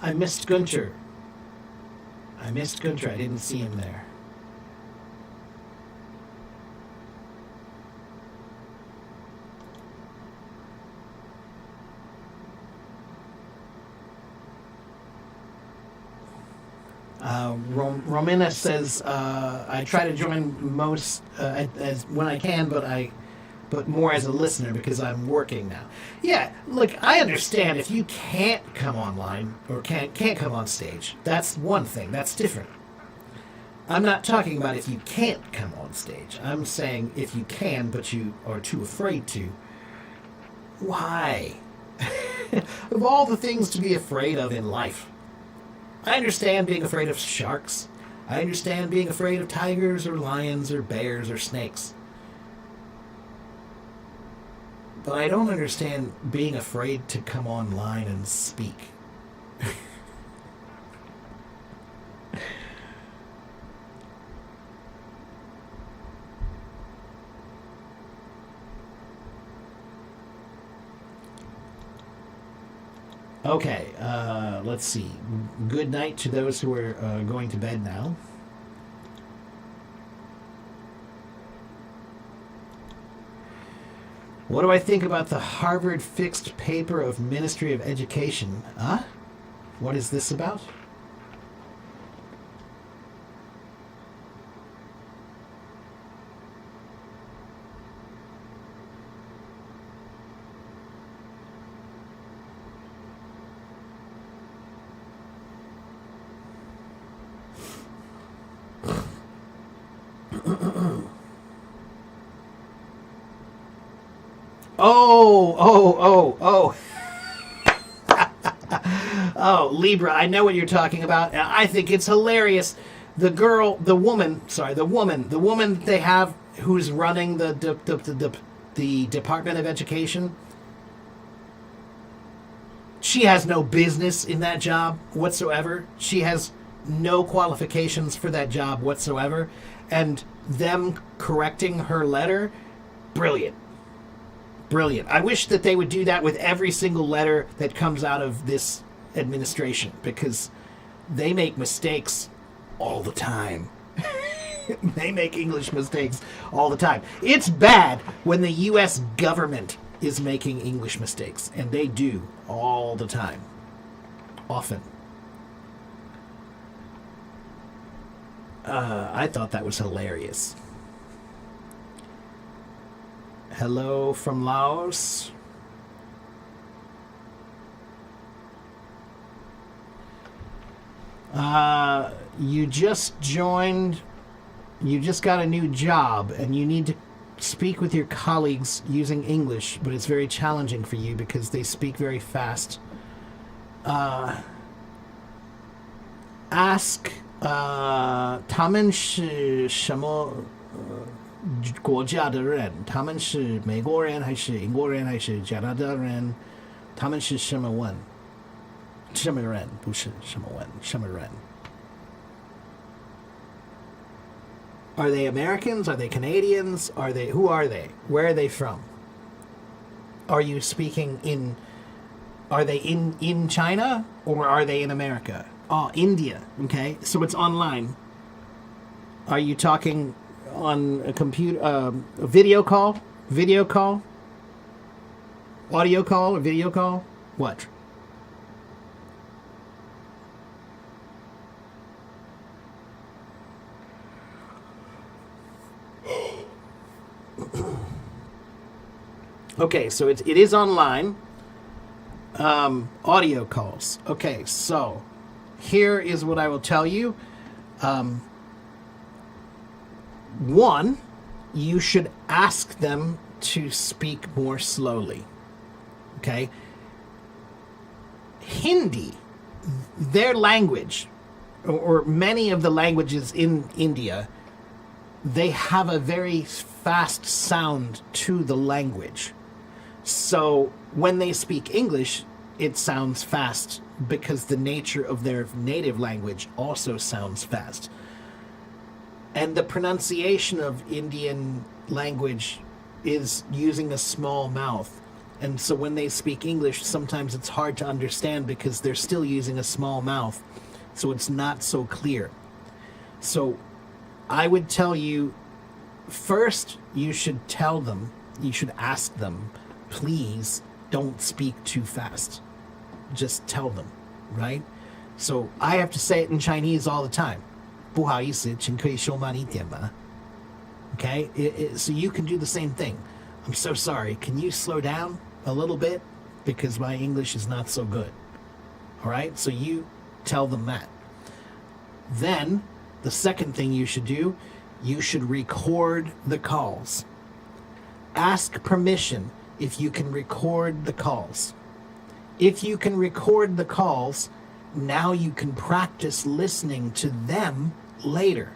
I missed Gunter. I didn't see him there. Romina says, I try to join most as when I can, but more as a listener because I'm working now. Yeah, look, I understand if you can't come online or can't come on stage. That's one thing. That's different. I'm not talking about if you can't come on stage. I'm saying if you can, but you are too afraid to. Why? Of all the things to be afraid of in life. I understand being afraid of sharks. I understand being afraid of tigers or lions or bears or snakes. But I don't understand being afraid to come online and speak. Okay, let's see. Good night to those who are going to bed now. What do I think about the Harvard fixed paper of Ministry of Education? Huh? What is this about? Oh, Libra, I know what you're talking about. I think it's hilarious. The woman they have who's running the Department of Education, she has no business in that job whatsoever. She has no qualifications for that job whatsoever. And them correcting her letter, brilliant. Brilliant. I wish that they would do that with every single letter that comes out of this administration, because they make mistakes all the time. They make English mistakes all the time. It's bad when the U.S. government is making English mistakes, and they do all the time. Often. I thought that was hilarious. Hello from Laos. You just joined, you just got a new job, and you need to speak with your colleagues using English, but it's very challenging for you because they speak very fast. Ask 他们是什么国家的人？他们是美国人还是英国人还是加拿大人？他们是什么文？什么人？不是什么文，什么人？ Are they Americans? Are they Canadians? Who are they? Where are they from? Are you speaking in? Are they in China or are they in America? Oh, India. Okay, so it's online. Are you talking on a computer, a video call? Video call? Audio call or video call? What? Okay, so it is online. Audio calls. Okay, so here is what I will tell you. One, you should ask them to speak more slowly. Okay? Hindi, their language, or many of the languages in India, they have a very fast sound to the language. So when they speak English, it sounds fast because the nature of their native language also sounds fast. And the pronunciation of Indian language is using a small mouth. And so when they speak English, sometimes it's hard to understand because they're still using a small mouth. So it's not so clear. So I would tell you, first, you should ask them, please don't speak too fast. Just tell them, right? So I have to say it in Chinese all the time. 不好意思，请可以说慢一点吗? Okay? So you can do the same thing. I'm so sorry. Can you slow down a little bit? Because my English is not so good. All right? So you tell them that. Then, the second thing you should do, you should record the calls. Ask permission if you can record the calls. If you can record the calls, now you can practice listening to them later.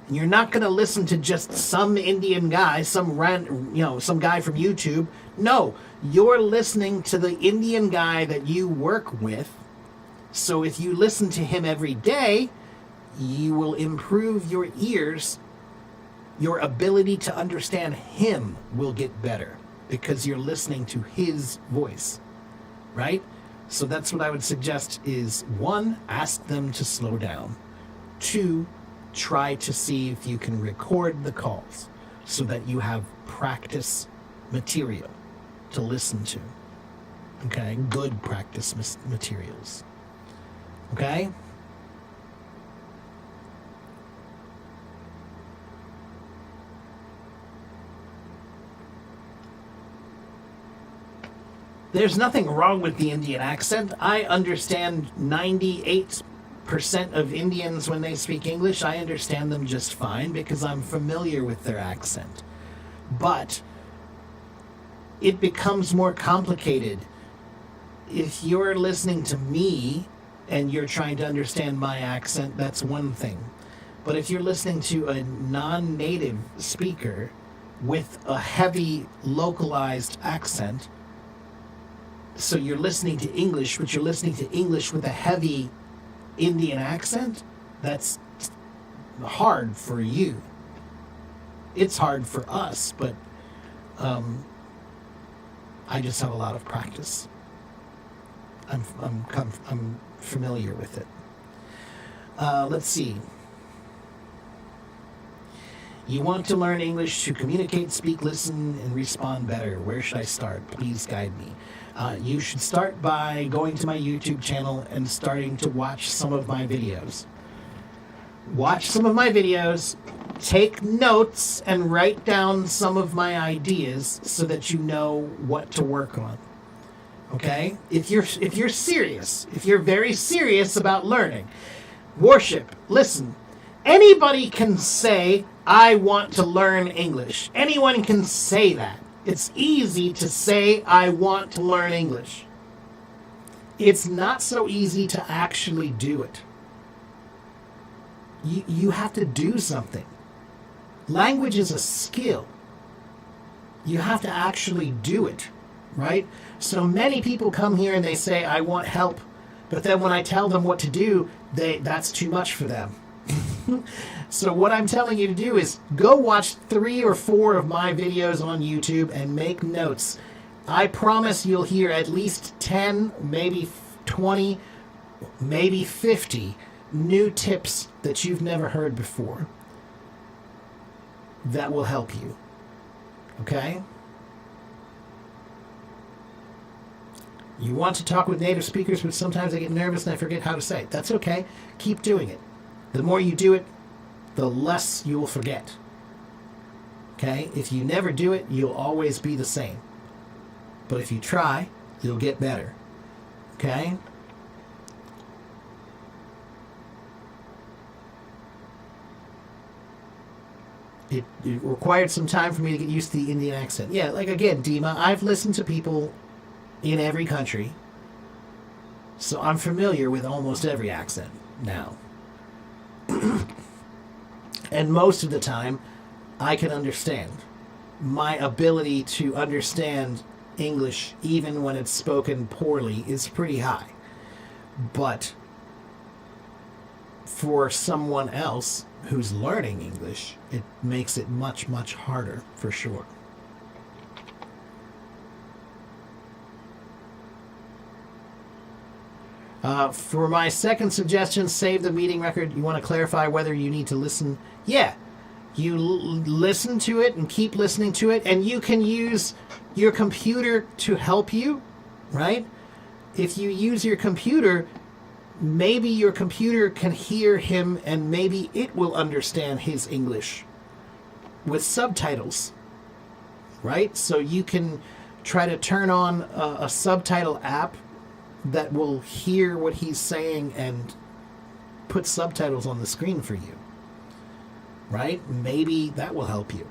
And you're not going to listen to just some Indian guy, some guy from YouTube. No, you're listening to the Indian guy that you work with. So if you listen to him every day, you will improve your ears. Your ability to understand him will get better because you're listening to his voice, right? So that's what I would suggest is, 1, ask them to slow down. 2, try to see if you can record the calls so that you have practice material to listen to. Okay? Good practice materials. Okay? There's nothing wrong with the Indian accent. I understand 98% of Indians when they speak English. I understand them just fine because I'm familiar with their accent. But it becomes more complicated. If you're listening to me and you're trying to understand my accent, that's one thing. But if you're listening to a non-native speaker with a heavy localized accent, so you're listening to English, but you're listening to English with a heavy Indian accent, that's hard for you. It's hard for us, but I just have a lot of practice. I'm familiar with it. Let's see. You want to learn English to communicate, speak, listen, and respond better. Where should I start? Please guide me. You should start by going to my YouTube channel and starting to watch some of my videos. Watch some of my videos, take notes, and write down some of my ideas so that you know what to work on. Okay? If you're serious, if you're very serious about learning, worship, listen. Anybody can say, I want to learn English. Anyone can say that. It's easy to say, I want to learn English. It's not so easy to actually do it. You have to do something. Language is a skill. You have to actually do it, right? So many people come here and they say, I want help. But then when I tell them what to do, that's too much for them. So what I'm telling you to do is go watch 3 or 4 of my videos on YouTube and make notes. I promise you'll hear at least 10, maybe 20, maybe 50 new tips that you've never heard before that will help you. Okay? You want to talk with native speakers, but sometimes I get nervous and I forget how to say it. That's okay. Keep doing it. The more you do it, the less you will forget. Okay? If you never do it, you'll always be the same. But if you try, you'll get better. Okay? It required some time for me to get used to the Indian accent. Yeah, like again, Dima, I've listened to people in every country, so I'm familiar with almost every accent now. And most of the time, I can understand. My ability to understand English, even when it's spoken poorly, is pretty high. But for someone else who's learning English, it makes it much, much harder, for sure. For my second suggestion, save the meeting record. You want to clarify whether you need to listen. Yeah, you listen to it and keep listening to it, and you can use your computer to help you, right? If you use your computer, maybe your computer can hear him and maybe it will understand his English with subtitles, right? So you can try to turn on a subtitle app that will hear what he's saying and put subtitles on the screen for you, right? Maybe that will help you.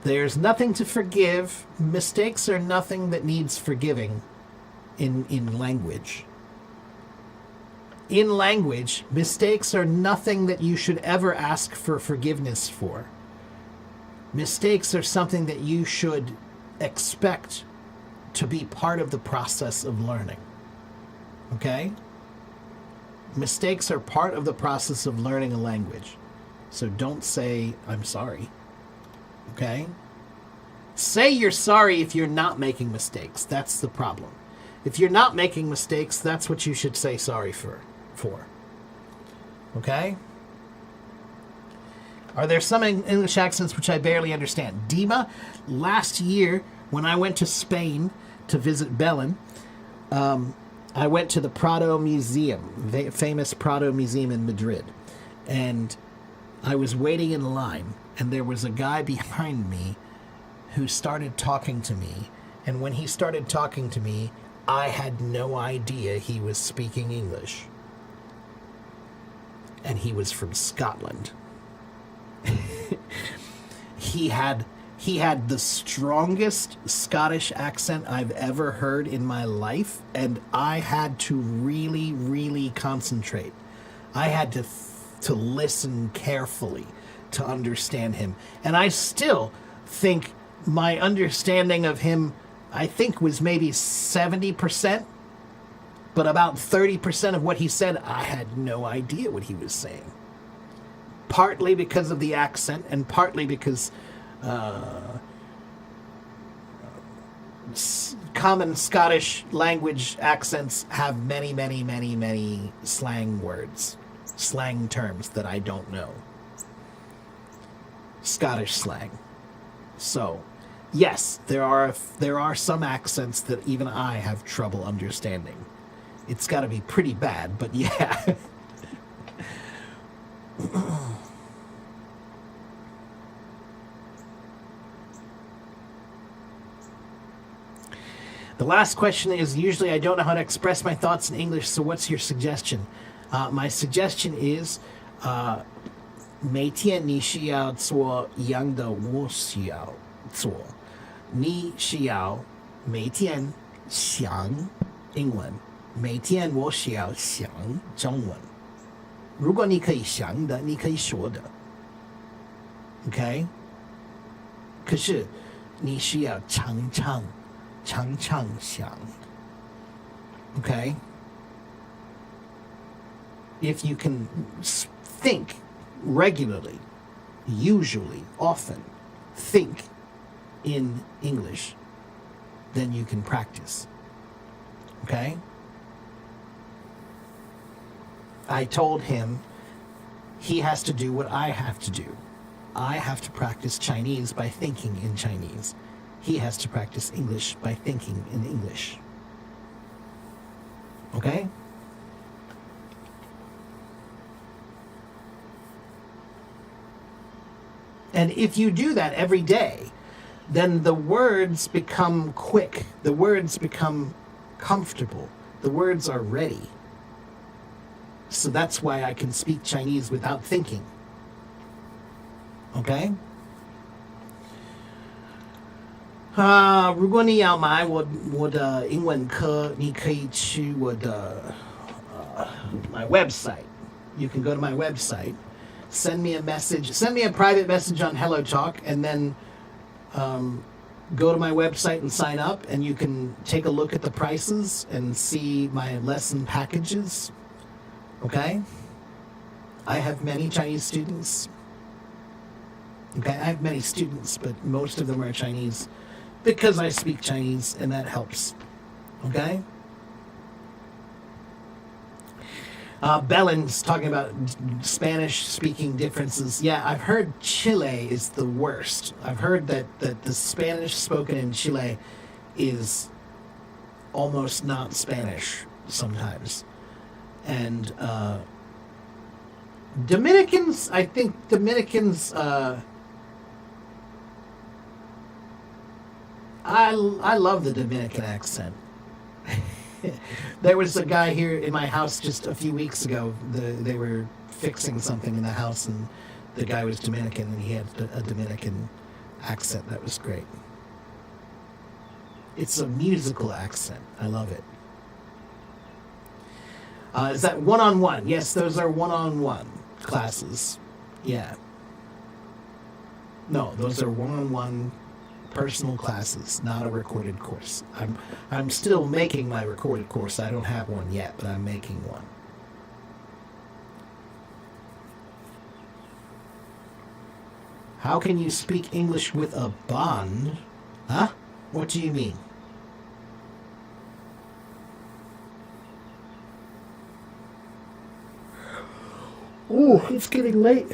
There's nothing to forgive. Mistakes are nothing that needs forgiving in language. In language, mistakes are nothing that you should ever ask for forgiveness for. Mistakes are something that you should expect to be part of the process of learning. Okay? Mistakes are part of the process of learning a language. So don't say, I'm sorry. Okay? Say you're sorry if you're not making mistakes. That's the problem. If you're not making mistakes, that's what you should say sorry for. Okay? Are there some English accents which I barely understand? Dima, last year when I went to Spain to visit Belen, I went to the Prado Museum, the famous Prado Museum in Madrid. And I was waiting in line, and there was a guy behind me who started talking to me. And when he started talking to me, I had no idea he was speaking English. And he was from Scotland. He had the strongest Scottish accent I've ever heard in my life, and I had to really, really concentrate. I had to listen carefully to understand him. And I still think my understanding of him, I think, was maybe 70%, but about 30% of what he said, I had no idea what he was saying. Partly because of the accent, and partly because common Scottish language accents have many, many, many, many slang words, slang terms that I don't know. Scottish slang. So, yes, there are some accents that even I have trouble understanding. It's got to be pretty bad, but yeah. The last question is, usually I don't know how to express my thoughts in English, so what's your suggestion? My suggestion is, 每天你需要做一样的我需要做。你需要每天想英文，每天我需要想中文。如果你可以想的，你可以说的。OK？ 可是你需要常常想。Okay? If you can think regularly, usually, often, think in English, then you can practice. Okay? I told him he has to do what I have to do. I have to practice Chinese by thinking in Chinese. He has to practice English by thinking in English. Okay? And if you do that every day, then the words become quick. The words become comfortable. The words are ready. So that's why I can speak Chinese without thinking. Okay? 如果你要买我的英文课，你可以去我的my website. You can go to my website, send me a message, send me a private message on Hello Talk, and then go to my website and sign up, and you can take a look at the prices and see my lesson packages. Okay? I have many Chinese students. Okay, I have many students, but most of them are Chinese because I speak Chinese, and that helps. Okay? Bellin's talking about Spanish-speaking differences. Yeah, I've heard Chile is the worst. I've heard that the Spanish spoken in Chile is almost not Spanish sometimes. And Dominicans, I think Dominicans... I love the Dominican accent. There was a guy here in my house just a few weeks ago. They were fixing something in the house, and the guy was Dominican, and he had a Dominican accent. That was great. It's a musical accent. I love it. Is that one-on-one? Yes, those are one-on-one classes. Yeah. No, those are one-on-one personal classes, not a recorded course. I'm still making my recorded course. I don't have one yet, but I'm making one. How can you speak English with a bond? Huh? What do you mean? Oh, it's getting late.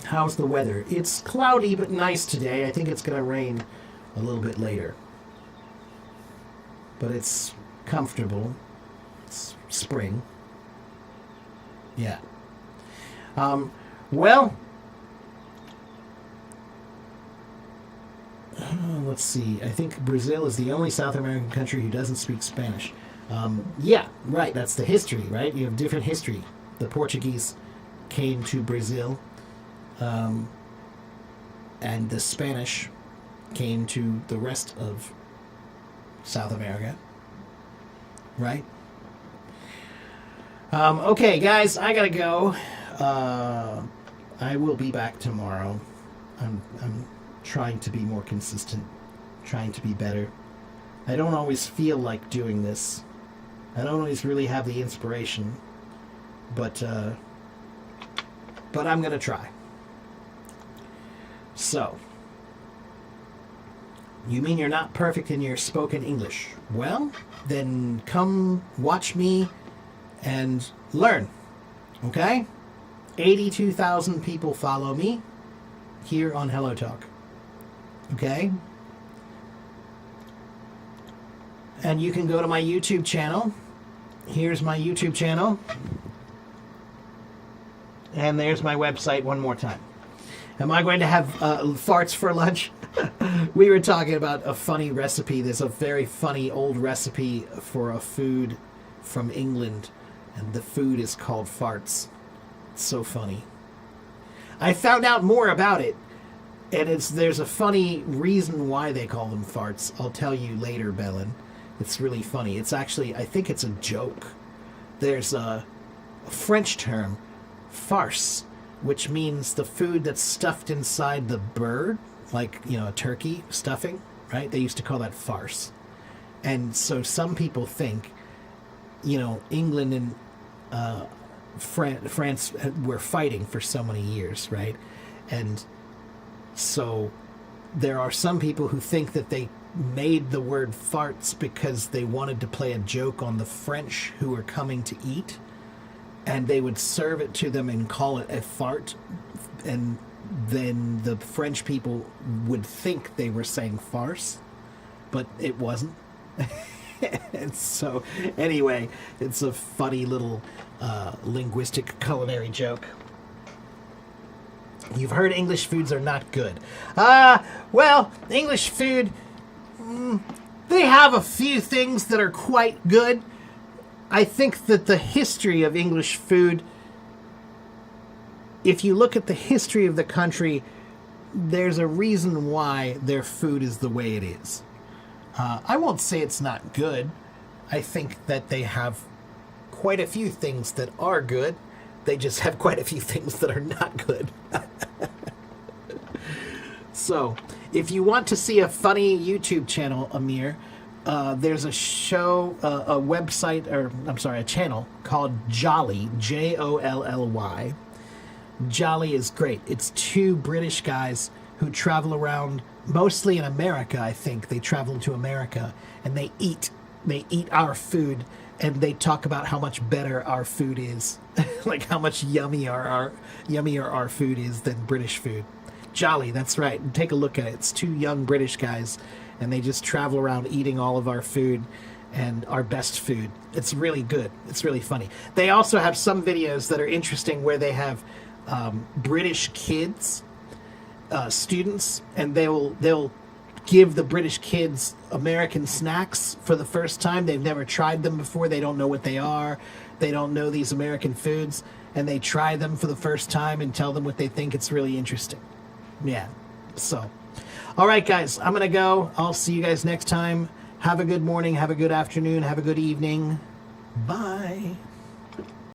How's the weather? It's cloudy but nice today. I think it's going to rain a little bit later. But it's comfortable. It's spring. Yeah. Well, let's see. I think Brazil is the only South American country who doesn't speak Spanish. Yeah, right. That's the history, right? You have different history. The Portuguese came to Brazil. And the Spanish came to the rest of South America, right? Okay, guys, I gotta go. I will be back tomorrow. I'm trying to be more consistent, trying to be better. I don't always feel like doing this. I don't always really have the inspiration, but I'm gonna try. So, you mean you're not perfect in your spoken English? Well, then come watch me and learn, okay? 82,000 people follow me here on Hello Talk, okay? And you can go to my YouTube channel. Here's my YouTube channel. And there's my website one more time. Am I going to have farts for lunch? We were talking about a funny recipe. There's a very funny old recipe for a food from England, and the food is called farts. It's so funny. I found out more about it, and there's a funny reason why they call them farts. I'll tell you later, Bellin. It's really funny. It's actually, I think it's a joke. There's a French term, farce, which means the food that's stuffed inside the bird, like, a turkey stuffing, right? They used to call that farce. And so some people think, England and France were fighting for so many years, right? And so there are some people who think that they made the word farts because they wanted to play a joke on the French who were coming to eat. And they would serve it to them and call it a fart, and then the French people would think they were saying farce, but it wasn't. And so, anyway, it's a funny little linguistic culinary joke. You've heard English foods are not good. Well, English food, they have a few things that are quite good. I think that the history of English food, if you look at the history of the country, there's a reason why their food is the way it is. I won't say it's not good. I think that they have quite a few things that are good. They just have quite a few things that are not good. So, if you want to see a funny YouTube channel, Amir, there's a show, a website, or I'm sorry, a channel called Jolly, Jolly. Jolly is great. It's two British guys who travel around, mostly in America, I think. They travel to America, and they eat our food, and they talk about how much better our food is. Like how much yummier our food is than British food. Jolly, that's right. Take a look at it. It's two young British guys, and they just travel around eating all of our food and our best food. It's really good. It's really funny. They also have some videos that are interesting where they have British kids, students, and they'll give the British kids American snacks for the first time. They've never tried them before. They don't know what they are. They don't know these American foods, and they try them for the first time and tell them what they think. It's really interesting. Yeah. So, all right, guys, I'm going to go. I'll see you guys next time. Have a good morning. Have a good afternoon. Have a good evening. Bye.